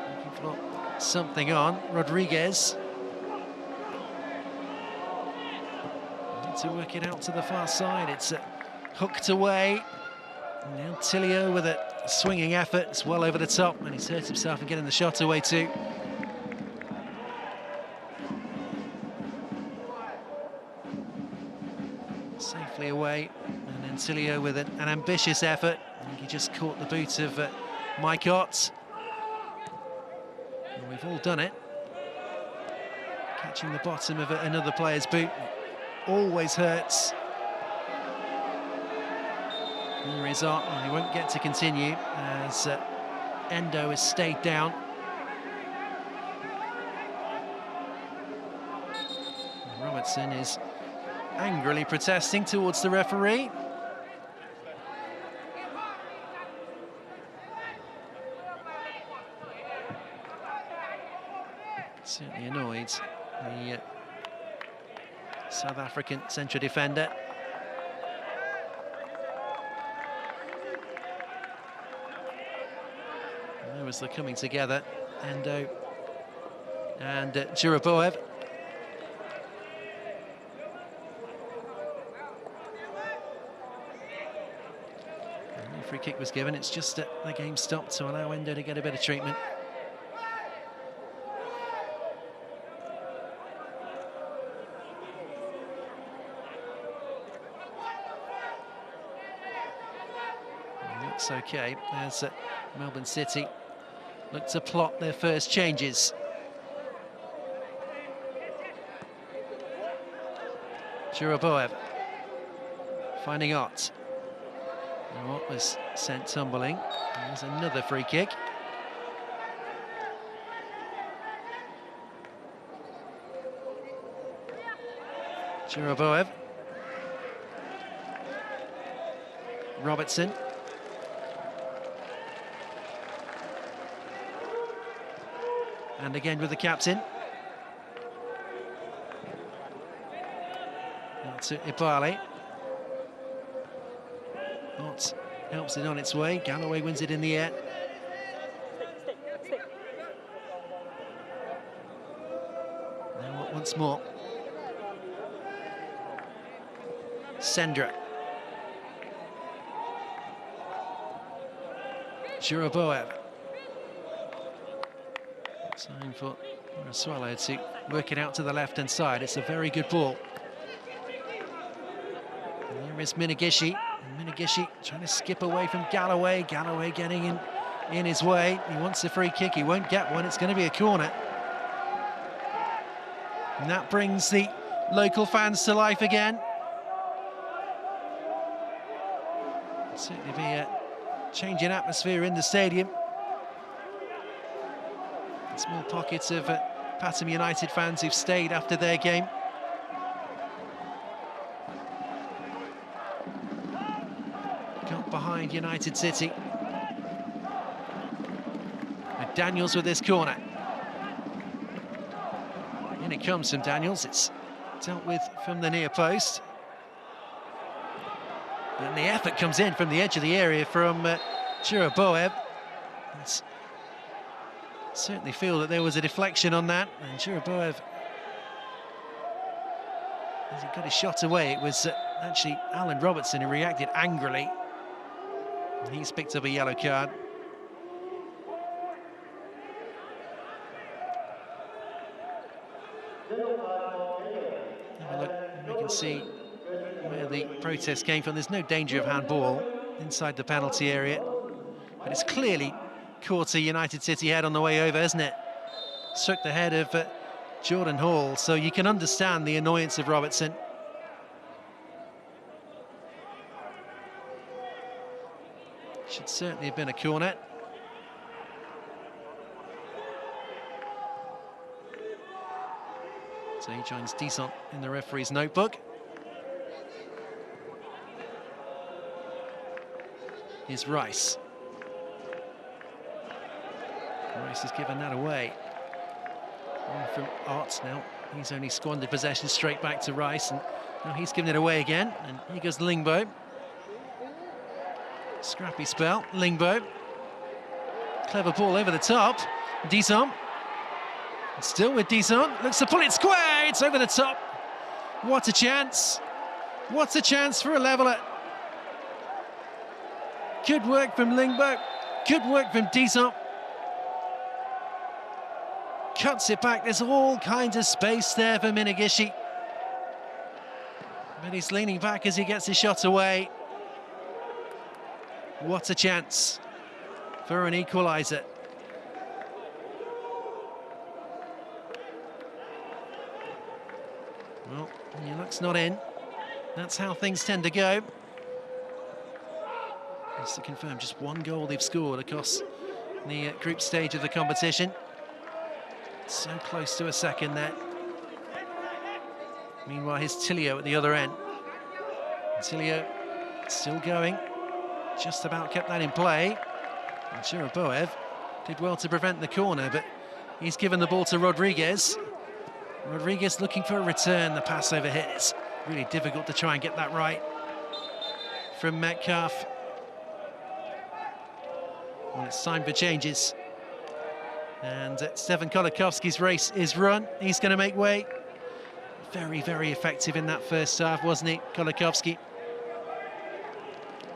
Looking for something on. Rodriguez. Need to work it out to the far side. It's hooked away. And now Tilio with a swinging effort. It's well over the top, and he's hurt himself in getting the shot away too. Safely away, and then Tilio with an ambitious effort. I think he just caught the boot of Mike Ott. And we've all done it. Catching the bottom of another player's boot always hurts. There is Ott, and he won't get to continue as Endo has stayed down. And Robertson is angrily protesting towards the referee. Certainly annoyed the South African central defender. And there was the coming together, Endo and Shiraboev. Free kick was given. It's just that the game stopped to allow Endo to get a bit of treatment. It looks okay as Melbourne City look to plot their first changes. Shiraboev finding Ott. What was sent tumbling. There's another free kick. Jiroboev. Robertson. And again with the captain. Now to Ibali. Not helps it on its way. Galloway wins it in the air. Now once more. Sendra. Jiroboev. Time for Swallow to work it out to the left-hand side. It's a very good ball. And there is Minagishi. Minagishi trying to skip away from Galloway. Galloway getting in his way. He wants a free kick. He won't get one. It's going to be a corner. And that brings the local fans to life again. It'll certainly be a change in atmosphere in the stadium. Small pockets of Pathum United fans who've stayed after their game. Got behind United City. And Daniels with this corner. In it comes from Daniels. It's dealt with from the near post. And the effort comes in from the edge of the area from Jiroboev. Certainly feel that there was a deflection on that, and Jiroboev, as he got his shot away, it was actually Alan Robertson who reacted angrily. And he's picked up a yellow card. Have a look, we can see where the protest came from. There's no danger of handball inside the penalty area, but it's clearly caught a United City head on the way over, isn't it? Struck the head of Jordan Hall, so you can understand the annoyance of Robertson. Should certainly have been a corner. So he joins Descent in the referee's notebook. Here's Rice. Rice has given that away. One from Arts now. He's only squandered possession straight back to Rice, and now he's given it away again. And here goes Lingbo. Scrappy spell, Lingbo. Clever ball over the top. Descent. Still with Descent. Looks to pull it square. It's over the top. What a chance. What a chance for a leveller. Good work from Lingbo. Good work from Descent. Cuts it back. There's all kinds of space there for Minagishi. But he's leaning back as he gets his shot away. What a chance for an equaliser. Well, your luck's not in. That's how things tend to go. Just to confirm, just one goal they've scored across the group stage of the competition. So close to a second there. Meanwhile, here's Tilio at the other end. Tilio still going. Just about kept that in play. And Jiroboev did well to prevent the corner, but he's given the ball to Rodriguez. Rodriguez looking for a return. The pass overhit. It's really difficult to try and get that right from Metcalf. Well, it's time for changes. And Stefan Kolakovski's race is run. He's going to make way. Very, very effective in that first half, wasn't he, Kolakovski?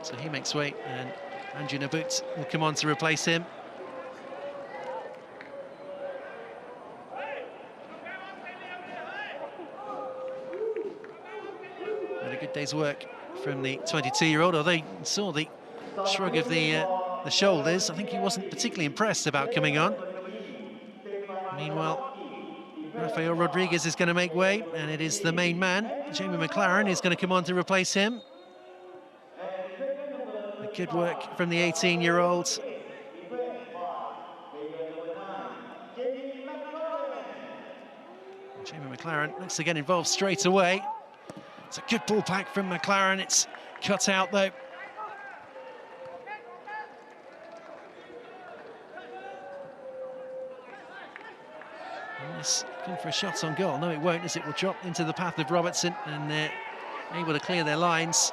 So he makes way, and Andrew Nabut will come on to replace him. Had a good day's work from the 22-year-old, although you saw the shrug of the shoulders. I think he wasn't particularly impressed about coming on. Meanwhile, Rafael Rodriguez is going to make way, and it is the main man, Jamie McLaren, who's going to come on to replace him. Good work from the 18-year-old. Jamie McLaren looks to get involved straight away. It's a good ball back from McLaren. It's cut out though. It's come for a shot on goal. No, it won't, as it will drop into the path of Robertson, and they're able to clear their lines.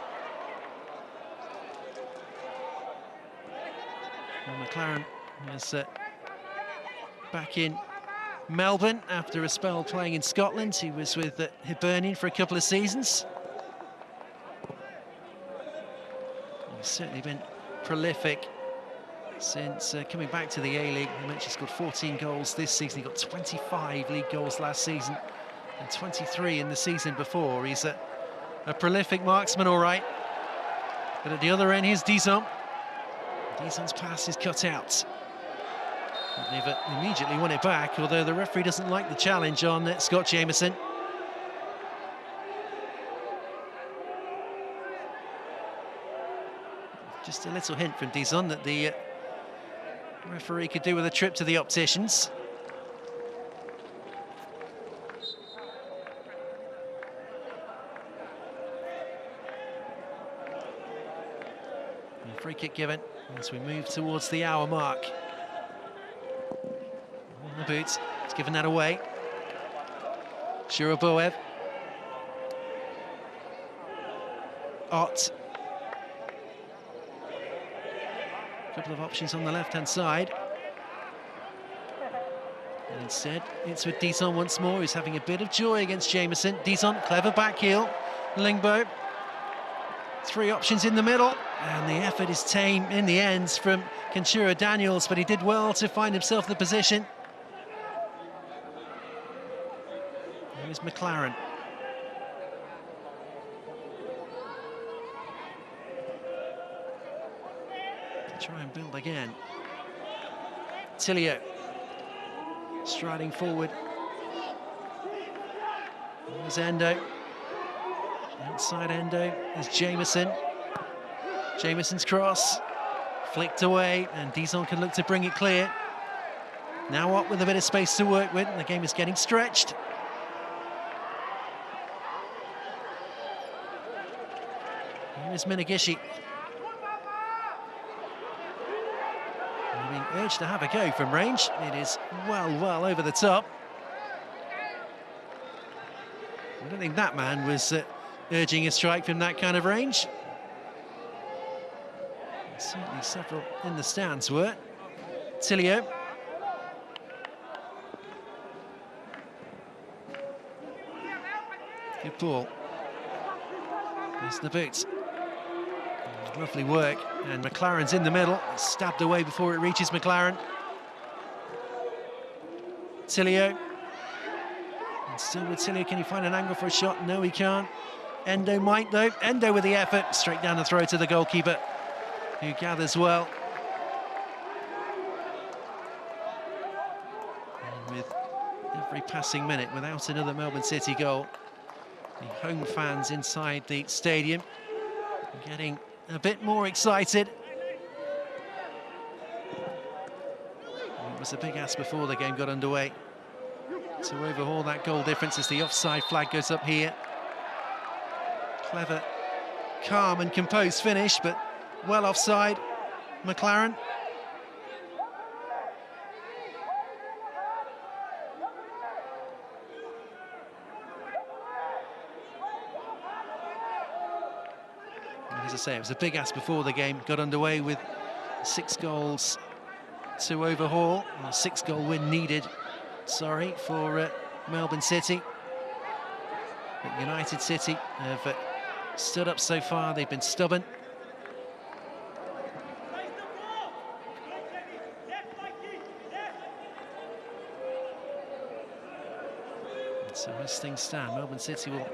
And McLaren is back in Melbourne after a spell playing in Scotland. He was with Hibernian for a couple of seasons. He's certainly been prolific since coming back to the A-League. He mentioned he scored 14 goals this season. He got 25 league goals last season and 23 in the season before. He's a prolific marksman, all right. But at the other end, here's Dizon. Dizon's pass is cut out. They've immediately won it back, although the referee doesn't like the challenge on Scott Jamieson. Just a little hint from Dizon that the referee could do with a trip to the opticians. And a free kick given as we move towards the hour mark. On the boots, it's given that away. Shuraboev. Ott. Couple of options on the left-hand side. And instead, it's with Dizon once more. He's having a bit of joy against Jamieson. Dizon, clever back heel. Lingbo. Three options in the middle. And the effort is tame in the end from Kenshiro Daniels, but he did well to find himself in the position. Here's McLaren. Try and build again. Tilio striding forward. There's Endo. Outside Endo is Jamieson. Jamieson's cross flicked away, and Dizon can look to bring it clear. Now Ott with a bit of space to work with, and the game is getting stretched. Here's Minagishi. Being urged to have a go from range. It is well over the top. I don't think that man was urging a strike from that kind of range. Certainly several in the stands were. Tilio. Good ball. There's the boots. Lovely work, and McLaren's in the middle. It's stabbed away before it reaches McLaren. Tilio. And still with Tilio, can he find an angle for a shot? No, he can't. Endo might, though. Endo with the effort, straight down the throat to the goalkeeper, who gathers well. And with every passing minute, without another Melbourne City goal, the home fans inside the stadium are getting a bit more excited. It was a big ask before the game got underway to overhaul that goal difference as the offside flag goes up here. Clever, calm and composed finish, but well offside. McLaren. As I say, it was a big ask before the game got underway, with 6 goals to overhaul, or a 6-goal win needed, sorry, for Melbourne City. But United City have stood up so far. They've been stubborn. And so as things stand, Melbourne City will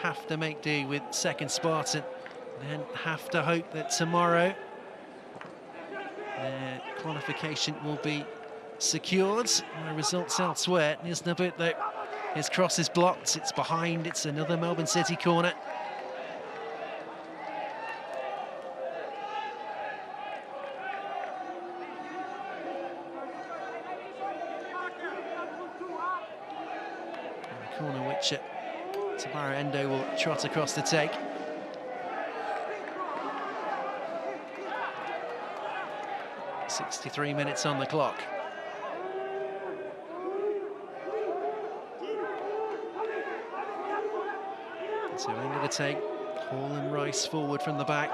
have to make do with second Spartan, then have to hope that tomorrow their qualification will be secured by results elsewhere. Here's Nabut, though. His cross is blocked, it's behind, it's another Melbourne City corner. And a corner which Tamara Endo will trot across the take. "63 minutes on the clock. So end of the take, Hall and Rice forward from the back.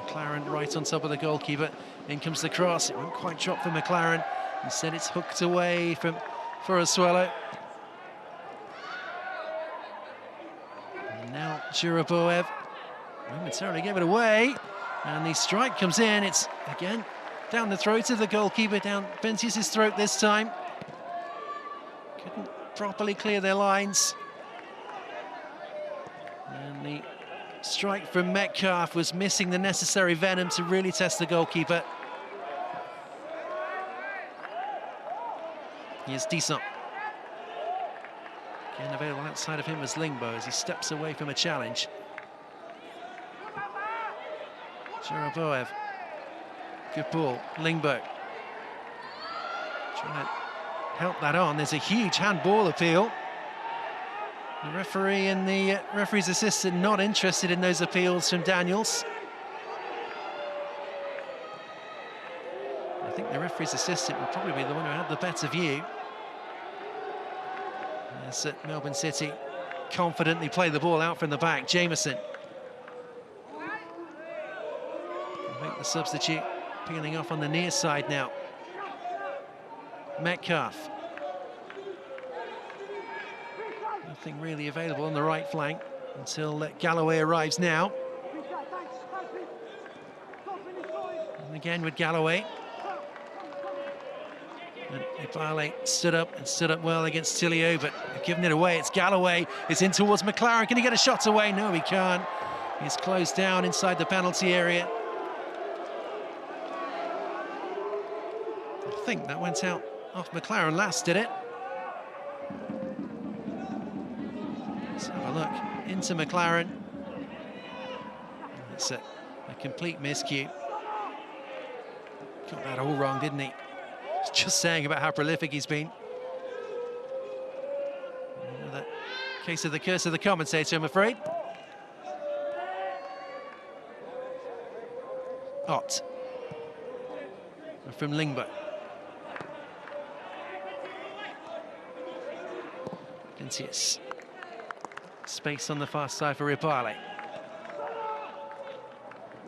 McLaren right on top of the goalkeeper. In comes the cross. It won't quite drop for McLaren. Instead, it's hooked away for a swallow. And now Juraboev momentarily gave it away. And the strike comes in. It's again down the throat of the goalkeeper, down Bentius' throat this time. Couldn't properly clear their lines. And the strike from Metcalf was missing the necessary venom to really test the goalkeeper. Here's Disson. Again available outside of him as Lingbo as he steps away from a challenge. Juraboev. Good ball. Lingbo. Trying to help that on. There's a huge handball appeal. The referee and the referee's assistant not interested in those appeals from Daniels. I think the referee's assistant will probably be the one who had the better view. As Melbourne City confidently play the ball out from the back. Jameson. Make the substitute, peeling off on the near side now. Metcalf. Nothing really available on the right flank until Galloway arrives now. And again with Galloway. And Ibale stood up well against Tilio, but they've given it away. It's Galloway. It's in towards McLaren. Can he get a shot away? No, he can't. He's closed down inside the penalty area. I think that went out off McLaren last, did it? Let's have a look into McLaren. It's a complete miscue. Got that all wrong, didn't he? Just saying about how prolific he's been. Another case of the curse of the commentator, I'm afraid. Ott. From Lingbo. Bentius. Space on the far side for Ibale.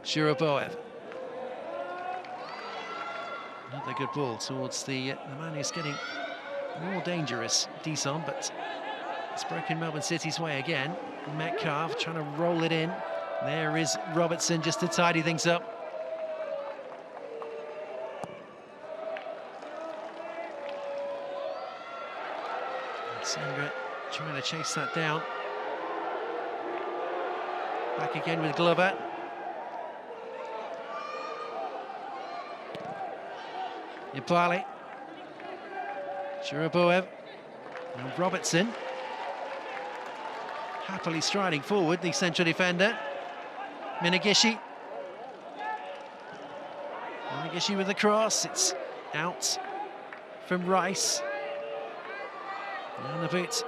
Juraboev. Another good ball towards the man who's getting more dangerous, Disson, but it's broken Melbourne City's way again. Metcalf trying to roll it in. There is Robertson just to tidy things up. Sandra trying to chase that down. Back again with Glover. Ibale. Juraboev. And Robertson. Happily striding forward, the central defender. Minagishi. Minagishi with the cross. It's out from Rice. And the boot.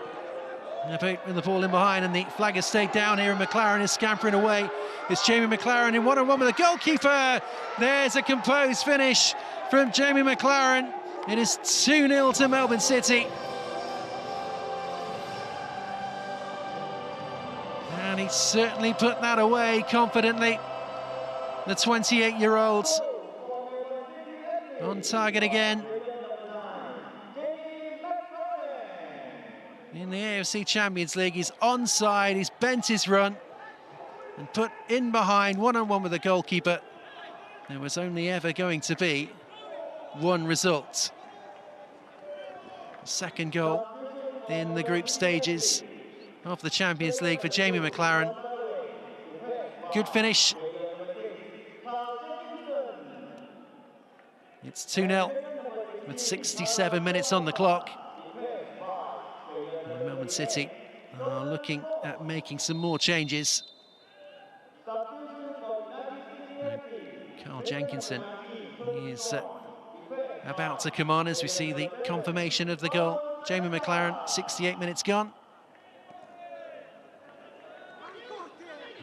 And the boot with the ball in behind, and the flag has stayed down here, and McLaren is scampering away. It's Jamie McLaren in one-on-one with the goalkeeper. There's a composed finish from Jamie McLaren. It is 2-0 to Melbourne City. And he certainly put that away confidently. The 28-year-old on target again. In the AFC Champions League, he's onside, he's bent his run and put in behind, one-on-one with the goalkeeper. There was only ever going to be one result. Second goal in the group stages of the Champions League for Jamie McLaren. Good finish. It's 2-0 with 67 minutes on the clock. Melbourne City are looking at making some more changes. And Carl Jenkinson is about to come on as we see the confirmation of the goal. Jamie McLaren, 68 minutes gone.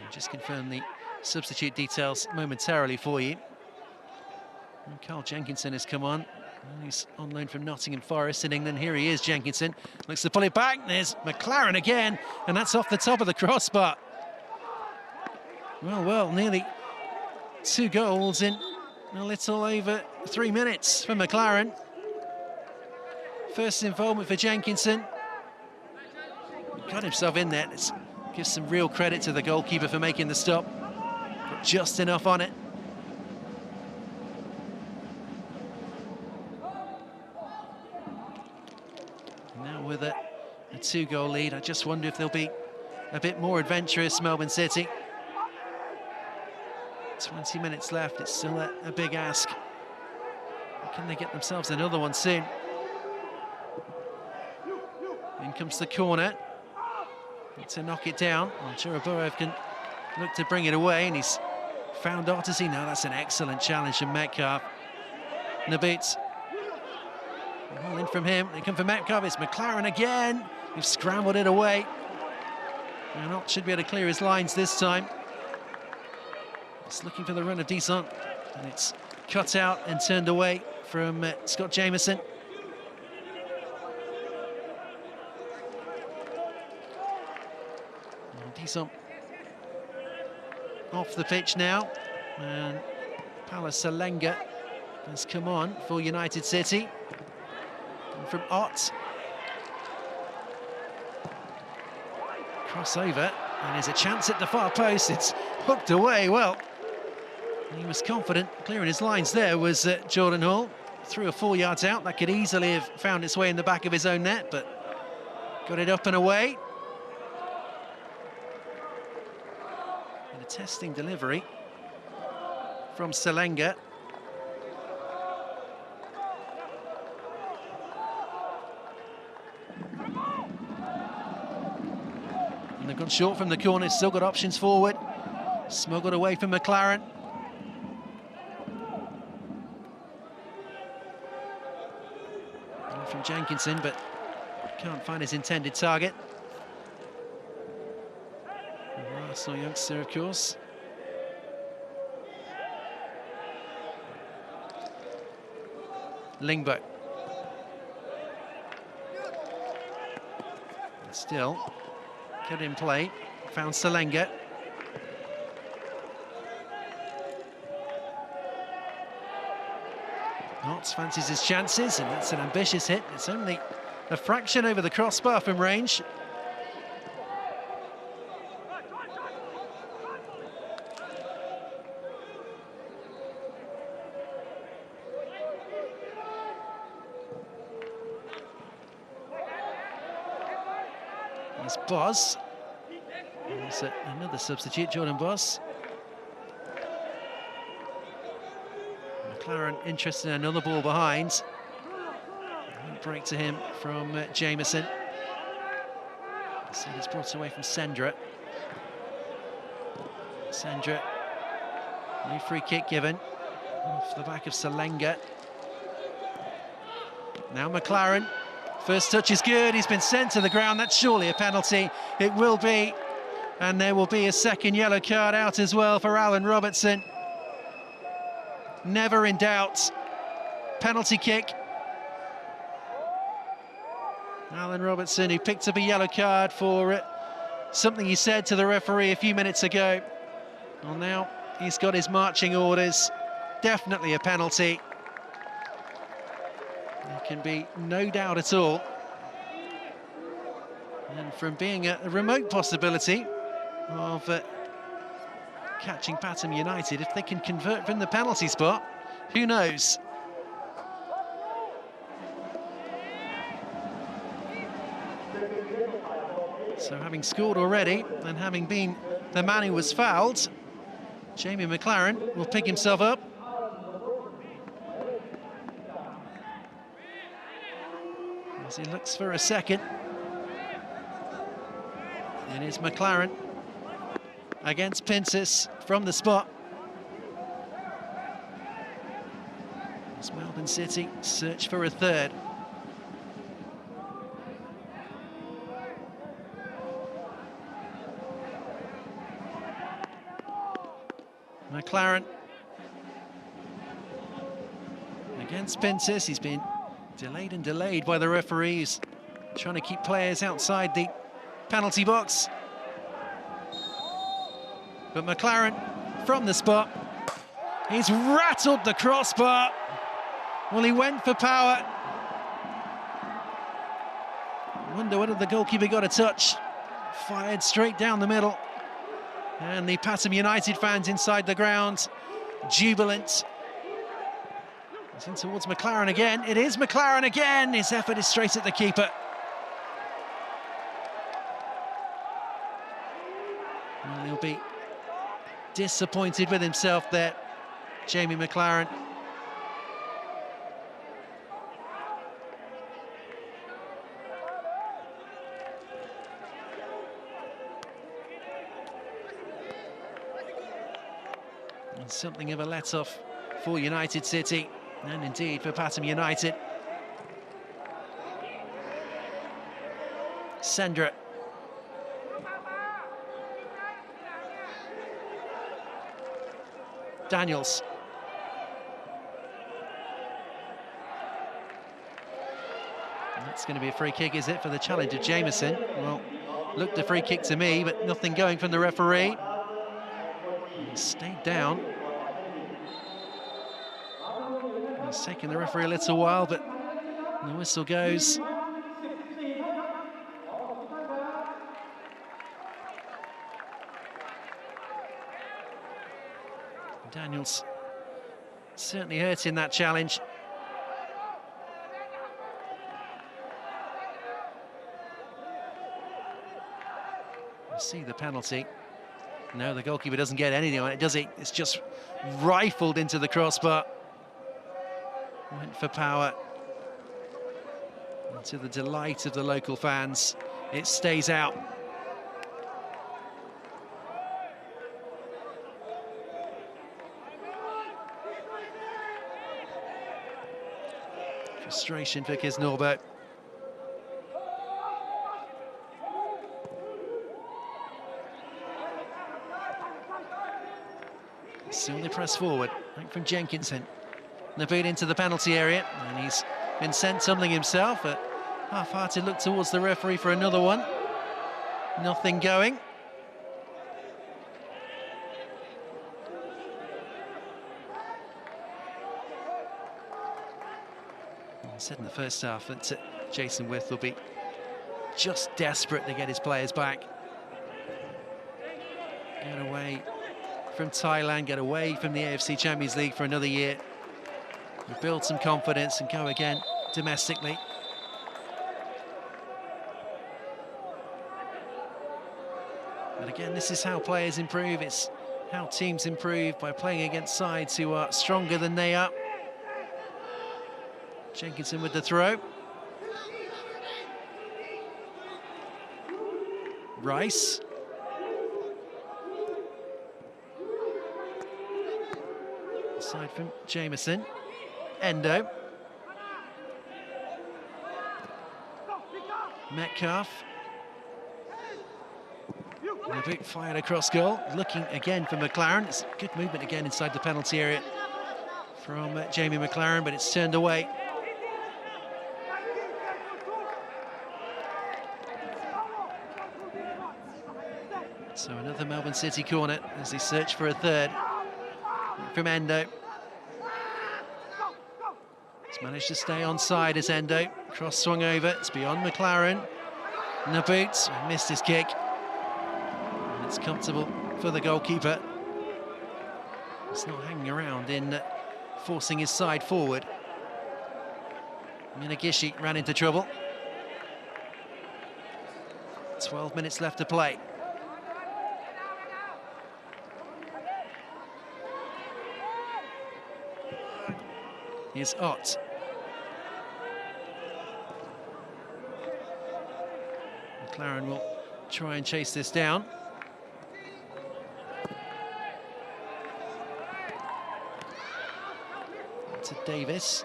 I'll just confirm the substitute details momentarily for you. And Carl Jenkinson has come on. He's on loan from Nottingham Forest in England. Here he is, Jenkinson. Looks to pull it back. There's McLaren again, and that's off the top of the crossbar. Well, nearly 2 goals in a little over 3 minutes for McLaren. First involvement for Jenkinson. Got himself in there. Let's give some real credit to the goalkeeper for making the stop. But just enough on it. Now with a 2-goal lead, I just wonder if they'll be a bit more adventurous, Melbourne City. 20 minutes left, it's still a big ask. Can they get themselves another one soon? In comes the corner. To knock it down. Well, Churaburov can look to bring it away, and he's found Odyssey. Now that's an excellent challenge from Metcalf. Nabitz. Well, in from him. They come for Metcalf. It's McLaren again. We've scrambled it away. And Ott should be able to clear his lines this time. It's looking for the run of Deson, and it's cut out and turned away from Scott Jameson. Deson off the pitch now, and Pala Salenga has come on for United City. And from Ott. Crossover, and there's a chance at the far post. It's hooked away. Well, he was confident. Clearing his lines there was Jordan Hall. 3 or 4 yards out. That could easily have found its way in the back of his own net, but got it up and away. And a testing delivery from Salenga. And they've gone short from the corner. Still got options forward. Smuggled away from McLaren. From Jenkinson, but can't find his intended target. Arsenal youngster, of course. Lingbo. Still, get in play. Found Salenga. Ott fancies his chances, and that's an ambitious hit. It's only a fraction over the crossbar from range. There's Boz. There's another substitute, Jordan Boz. McLaren interested in another ball behind. Break to him from Jameson. See, it's brought away from Sendra. Sendra, new free kick given off the back of Salenga. Now McLaren, first touch is good. He's been sent to the ground. That's surely a penalty. It will be, and there will be a second yellow card out as well for Alan Robertson. Never in doubt. Penalty kick. Alan Robertson, who picked up a yellow card for something he said to the referee a few minutes ago. Well, now he's got his marching orders. Definitely a penalty. There can be no doubt at all. And from being a remote possibility of catching Pathum United, if they can convert from the penalty spot, who knows? So having scored already and having been the man who was fouled, Jamie McLaren will pick himself up. As he looks for a second. And it's McLaren against Pincis from the spot. As Melbourne Melbourne City search for a third. McLaren against Pintus. He's been delayed and delayed by the referees, trying to keep players outside the penalty box. But McLaren from the spot, he's rattled the crossbar. Well, he went for power. Wonder whether the goalkeeper got a touch. Fired straight down the middle. And the Pathum United fans inside the ground, jubilant. It's in towards McLaren again. It is McLaren again. His effort is straight at the keeper. Well, he'll be disappointed with himself there, Jamie McLaren. And something of a let-off for United City, and indeed for Pathum United. Sendra. Daniels. And that's going to be a free kick, is it, for the challenger, Jameson? Well, looked a free kick to me, but nothing going from the referee. He stayed down. It's taken the referee a little while, but the whistle goes. Daniels certainly hurting that challenge. You see the penalty. No, the goalkeeper doesn't get anything on it, does he? It's just rifled into the crossbar. Went for power. And to the delight of the local fans, it stays out. Frustration for Kisnorbo. Still they press forward, right from Jenkinson. Naboot into the penalty area, and he's been sent tumbling himself. A half-hearted look towards the referee for another one. Nothing going. I said in the first half that Jason Wyth will be just desperate to get his players back. Get away from Thailand, get away from the AFC Champions League for another year. Build some confidence and go again domestically. But again, this is how players improve. It's how teams improve, by playing against sides who are stronger than they are. Jenkinson with the throw. Rice. Aside from Jameson. Endo. Metcalf. Naboot fired across goal. Looking again for McLaren. It's good movement again inside the penalty area from Jamie McLaren, but it's turned away. So another Melbourne City corner as they search for a third from Endo. He's managed to stay onside as Endo. Cross swung over, it's beyond McLaren. Naboot missed his kick. And it's comfortable for the goalkeeper. He's not hanging around in forcing his side forward. Minagishi ran into trouble. 12 minutes left to play. Here's Ott. McLaren will try and chase this down. To Davis.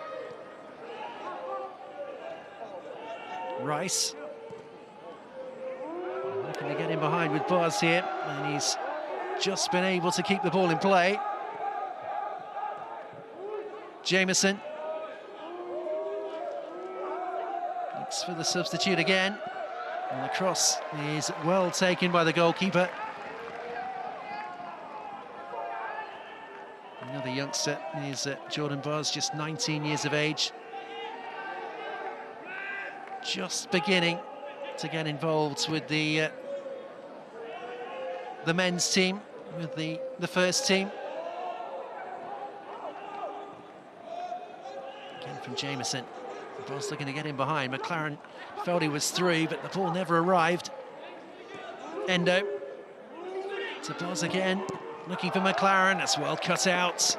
Rice. Looking to get in behind with Bars here, and he's just been able to keep the ball in play. Jameson. Looks for the substitute again. And the cross is well taken by the goalkeeper. Another youngster is Jordan Bars, just 19 years of age. Just beginning to get involved with the men's team, with the first team. Again from Jameson. Bars looking to get in behind. McLaren felt he was through, but the ball never arrived. Endo. To Bars again. Looking for McLaren. That's well cut out.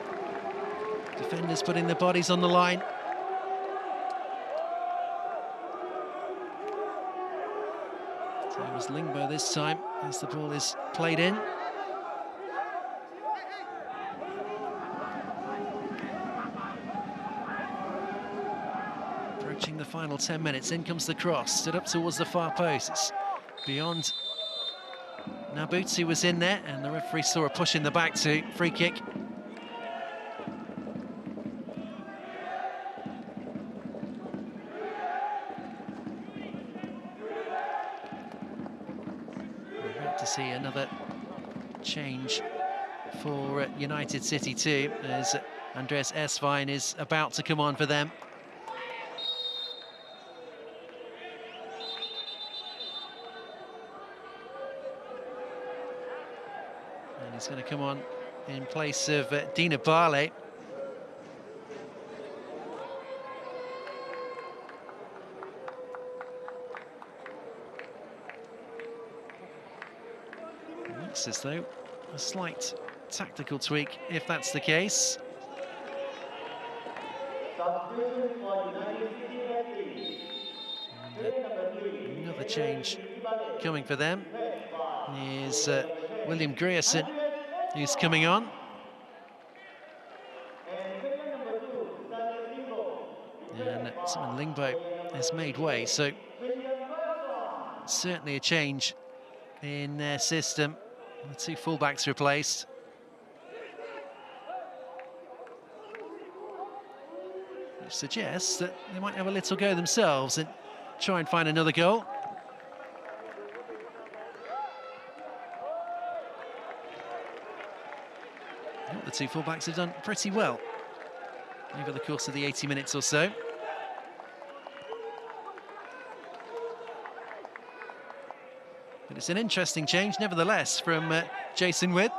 Defenders putting their bodies on the line. So it was Lingbo this time as the ball is played in. Approaching the final 10 minutes, in comes the cross, stood up towards the far post. It's beyond. Nabutsi was in there, and the referee saw a push in the back to free kick. We're about to see another change for United City too, as Andreas Esvine is about to come on for them. He's going to come on in place of Dina Barley. Looks as though a slight tactical tweak, if that's the case. And another change coming for them is William Grierson, who's coming on. And Simon Lingbo has made way, so certainly a change in their system. The two fullbacks replaced. Which suggests that they might have a little go themselves and try and find another goal. The two fullbacks have done pretty well over the course of the 80 minutes or so. But it's an interesting change, nevertheless, from Jason Witt.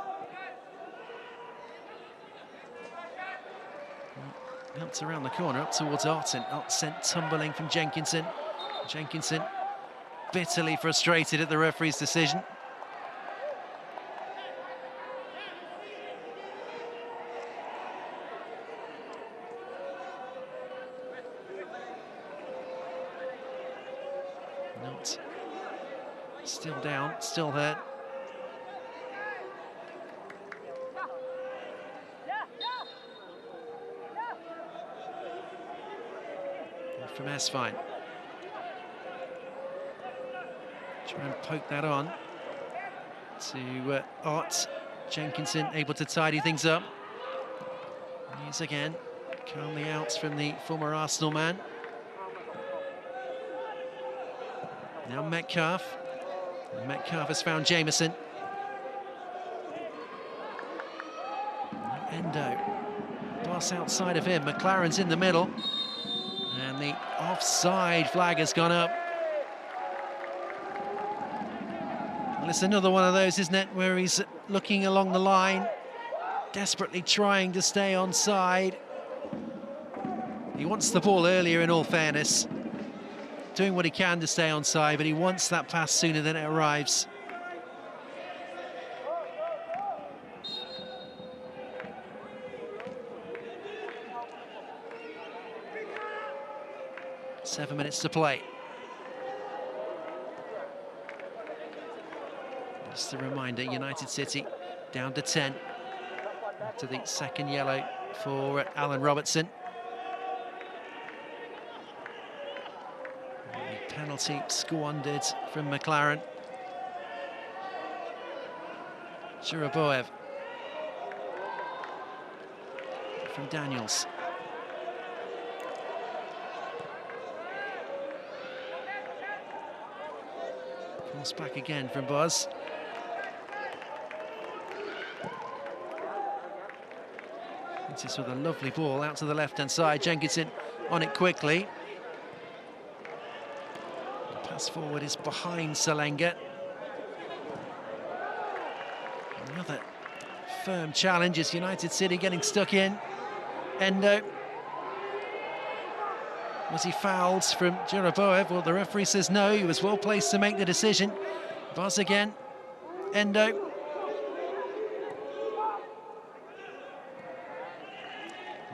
Helped around the corner, up towards Arton. Art sent tumbling from Jenkinson. Jenkinson bitterly frustrated at the referee's decision. Not still down, still hurt. From Esvine. Try and poke that on to Art. Jenkinson able to tidy things up. He's again calmly out from the former Arsenal man. Now Metcalf. And Metcalf has found Jameson. Endo. Pass outside of him. McLaren's in the middle. And the offside flag has gone up. Well, it's another one of those, isn't it, where he's looking along the line, desperately trying to stay onside. He wants the ball earlier, in all fairness. Doing what he can to stay onside, but he wants that pass sooner than it arrives. Seven minutes to play. Just a reminder, United City down to 10 after the second yellow for Alan Robertson. The Penalty squandered from McLaren. Shuraboev from Daniels. Cross back again from Buzz. This is with a lovely ball out to the left-hand side. Jenkinson on it quickly. The pass forward is behind Salenga. Another firm challenge as United City getting stuck in. Endo. Was he fouled from Shuraboev? Well, the referee says no. He was well placed to make the decision. Buzz again. Endo.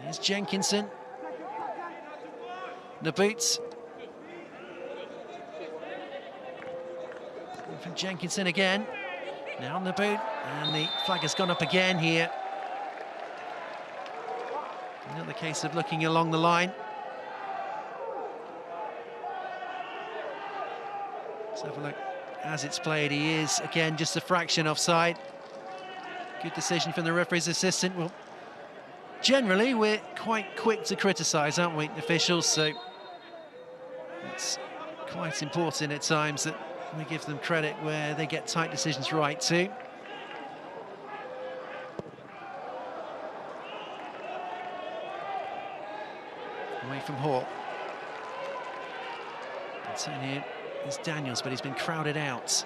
Here's Jenkinson. The boots. And from Jenkinson again. Now on the boot, and the flag has gone up again here. Another case of looking along the line. Let's have a look. As it's played, he is, again, just a fraction offside. Good decision from the referee's assistant. Well, generally, we're quite quick to criticise, aren't we, officials? So it's quite important at times that we give them credit where they get tight decisions right too. Away from Hall. And here is Daniels, but he's been crowded out.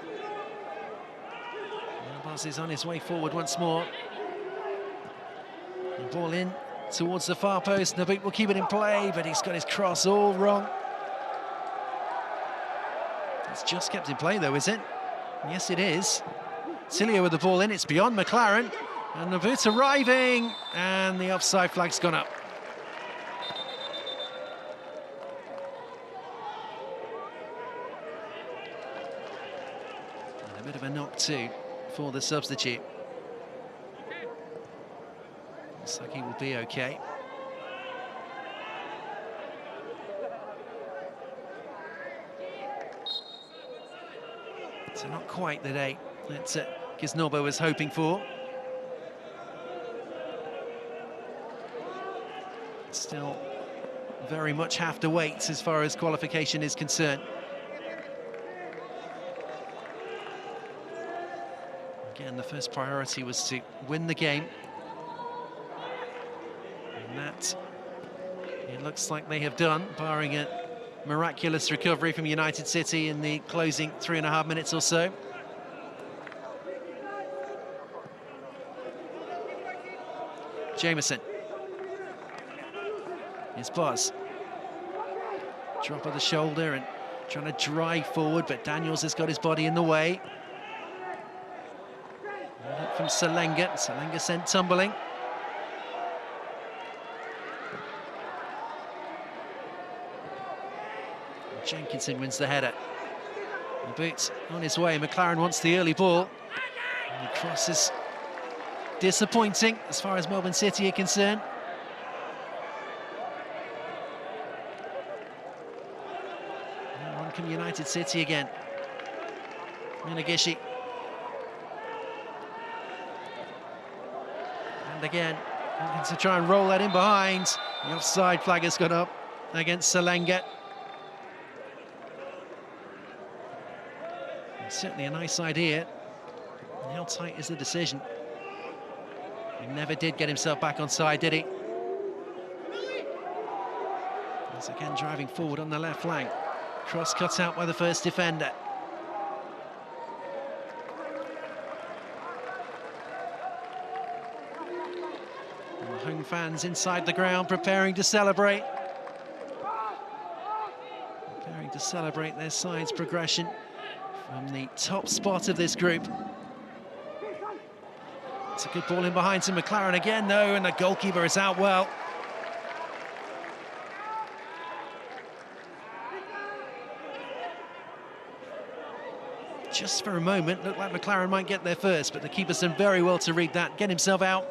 Now Buzz is on his way forward once more. The ball in towards the far post. Naboot will keep it in play, but he's got his cross all wrong. It's just kept in play, though, is it? Yes, it is. Cilio with the ball in. It's beyond McLaren. And Naboot arriving. And the offside flag's gone up. And a bit of a knock, too, for the substitute. Looks like he will be okay. So not quite the day that Kisnobo was hoping for. Still very much have to wait as far as qualification is concerned. Again, the first priority was to win the game. And that, it looks like they have done, barring a miraculous recovery from United City in the closing 3.5 minutes or so. Jameson. Here's Buzz. Drop of the shoulder and trying to drive forward, but Daniels has got his body in the way. From Salenga. Salenga sent tumbling. Jenkinson wins the header. The boot on his way. McLaren wants the early ball. And the cross is disappointing as far as Melbourne City are concerned. Now on come United City again. Minagishi. And again, to try and roll that in behind. The offside flag has gone up against Salenga. Certainly a nice idea. And how tight is the decision? He never did get himself back on side, did he? Once again driving forward on the left flank. Cross cut out by the first defender. And the home fans inside the ground preparing to celebrate. Preparing to celebrate their side's progression from the top spot of this group. It's a good ball in behind to McLaren again, though, and the goalkeeper is out well. Just for a moment, looked like McLaren might get there first, but the keeper's done very well to read that, get himself out,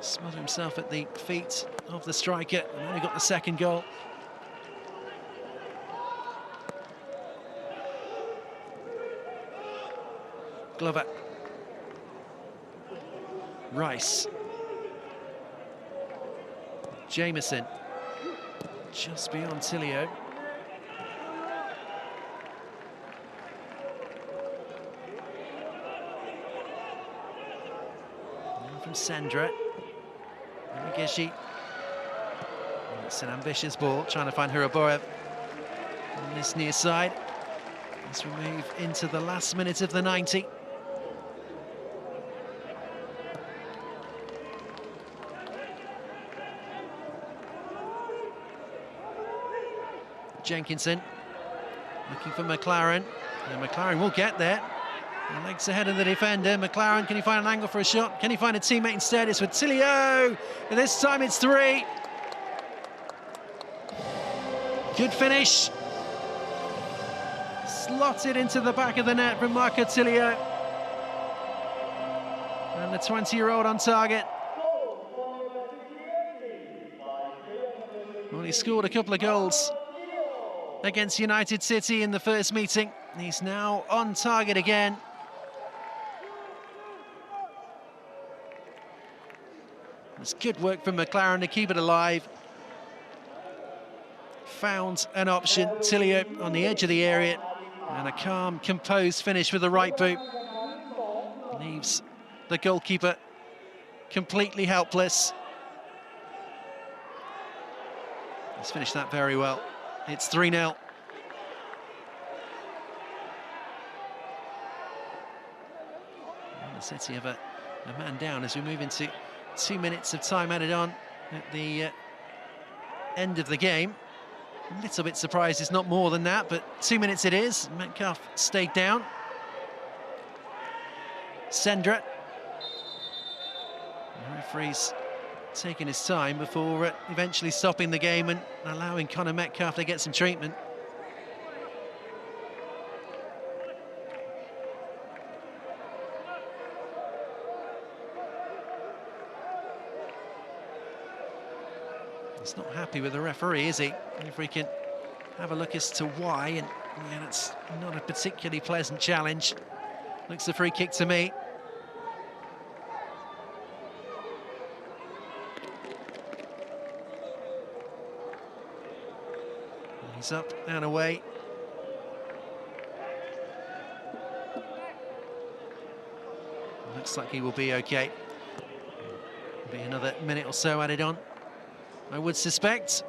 smother himself at the feet of the striker, and only got the second goal. Glover. Rice. Jameson. Just beyond Tilio. Now from Sandra. Gishi. It's an ambitious ball, trying to find Huraboyev on this near side. As we move into the last minute of the 90. Jenkinson looking for McLaren, and McLaren will get there. The legs ahead of the defender. McLaren, can he find an angle for a shot? Can he find a teammate instead? It's with Tilio, and this time it's 3. Good finish. Slotted into the back of the net from Marco Tilio. And the 20-year-old on target. Well, he scored a couple of goals against United City in the first meeting. He's now on target again. It's good work from McLaren to keep it alive. Found an option, Tilio on the edge of the area, and a calm, composed finish with the right boot. Leaves the goalkeeper completely helpless. He's finished that very well. It's 3-0. The City have a man down as we move into 2 minutes of time added on at the end of the game. A little bit surprised it's not more than that, but 2 minutes it is. Metcalf stayed down. Sendra. The referee's taking his time before eventually stopping the game and allowing Conor Metcalf to get some treatment. He's not happy with the referee, is he? If we can have a look as to why, and yeah, that's not a particularly pleasant challenge. Looks a free kick to me. He's up and away. Looks like he will be okay. Be another minute or so added on, I would suspect.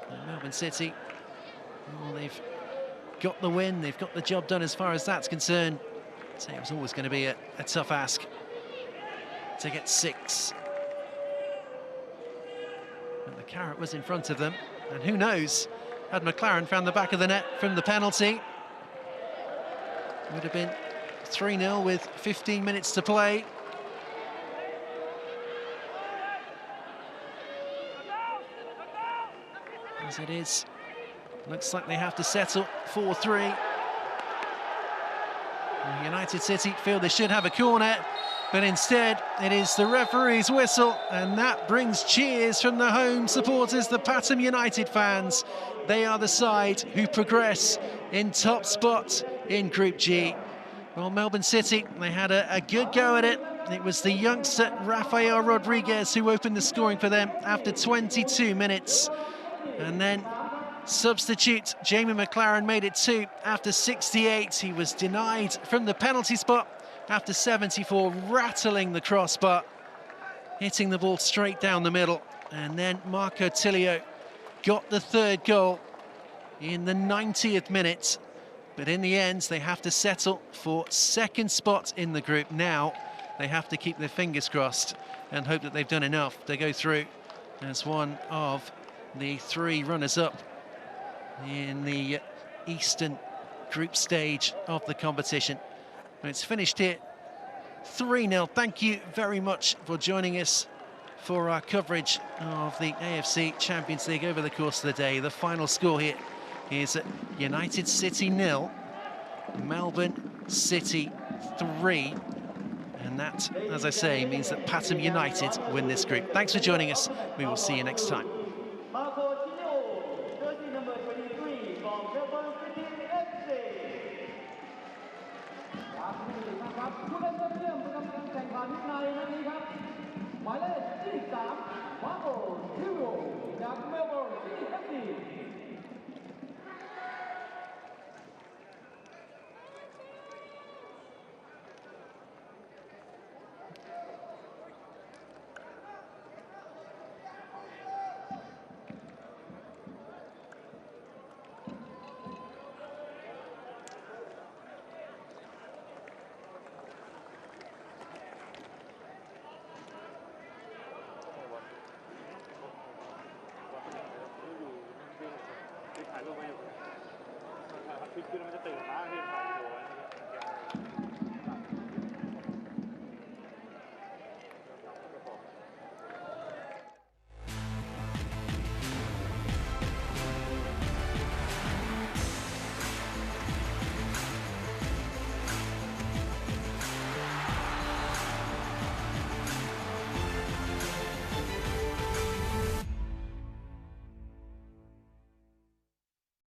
And Melbourne City, well, they've got the win, they've got the job done as far as that's concerned. So it was always going to be a tough ask to get 6. And the carrot was in front of them, and who knows, had McLaren found the back of the net from the penalty, it would have been 3-0 with 15 minutes to play. As it is, looks like they have to settle 4-3. United City feel they should have a corner, but instead it is the referee's whistle, and that brings cheers from the home supporters, the Pathum United fans. They are the side who progress in top spot in Group G. Well, Melbourne City, they had a good go at it. It was the youngster Rafael Rodriguez who opened the scoring for them after 22 minutes. And then substitute Jamie McLaren made it 2 after 68. He was denied from the penalty spot after 74, rattling the crossbar, hitting the ball straight down the middle. And then Marco Tilio got the 3rd goal in the 90th minute. But in the end, they have to settle for 2nd spot in the group. Now they have to keep their fingers crossed and hope that they've done enough to go through as one of the 3 runners-up in the Eastern group stage of the competition. And it's finished here 3-0. Thank you very much for joining us for our coverage of the AFC Champions League over the course of the day. The final score here is United City 0, Melbourne City 3. And that, as I say, means that Pathum United win this group. Thanks for joining us. We will see you next time. Jersey number 23 from Melbourne City AFC. ครับนี่นะครับผู้เล่นยอดเยี่ยมประจำการแข่งขันในนัดนี้ครับหมายเลข23มาโกฮิโร่จากเมลเบิร์นซิตี้ FCถ่ายรูปไว้อยู่พลิกขึ้นมันจะตื่นมาที่ถ่ายวิดีโอ